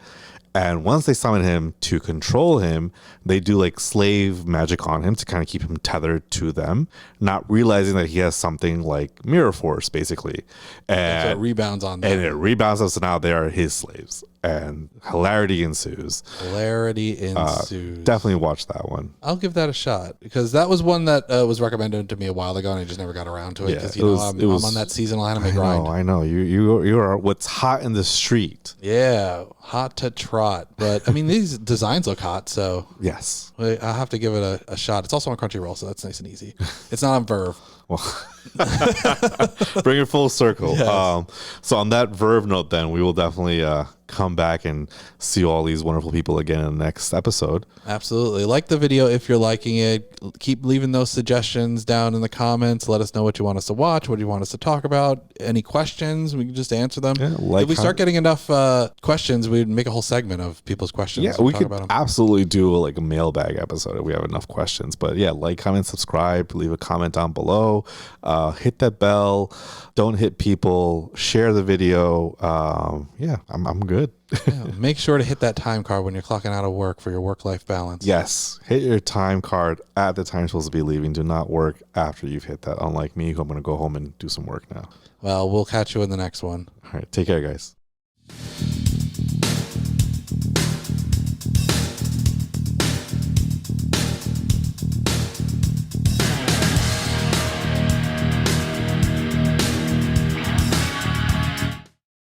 And once they summon him to control him, they do like slave magic on him to kind of keep him tethered to them, not realizing that he has something like mirror force, basically. And so it rebounds on them. And it rebounds them, so now they are his slaves. And hilarity ensues. Definitely watch that one. I'll give that a shot because that was one that was recommended to me a while ago and I just never got around to it because I'm on that seasonal anime grind. I know. You are what's hot in the street. Yeah, hot to trot. But I mean, these designs look hot, so yes, I'll have to give it a shot. It's also on Crunchyroll, so that's nice and easy. It's not on Verve. Well, bring it full circle. Yes. So on that Verve note, then we will definitely come back and see all these wonderful people again in the next episode. Absolutely. Like the video if you're liking it. Keep leaving those suggestions down in the comments. Let us know what you want us to watch, what you want us to talk about. Any questions, we can just answer them. Yeah, if we start getting enough questions, we'd make a whole segment of people's questions. Yeah, we could absolutely do like a mailbag episode if we have enough questions. But yeah, like, comment, subscribe, leave a comment down below. Hit that bell. Don't hit people. Share the video. Yeah, I'm good. good. Yeah, make sure to hit that time card when you're clocking out of work for your work-life balance. Yes. Hit your time card at the time you're supposed to be leaving. Do not work after you've hit that. Unlike me, who I'm going to go home and do some work now. Well, we'll catch you in the next one. All right. Take care, guys.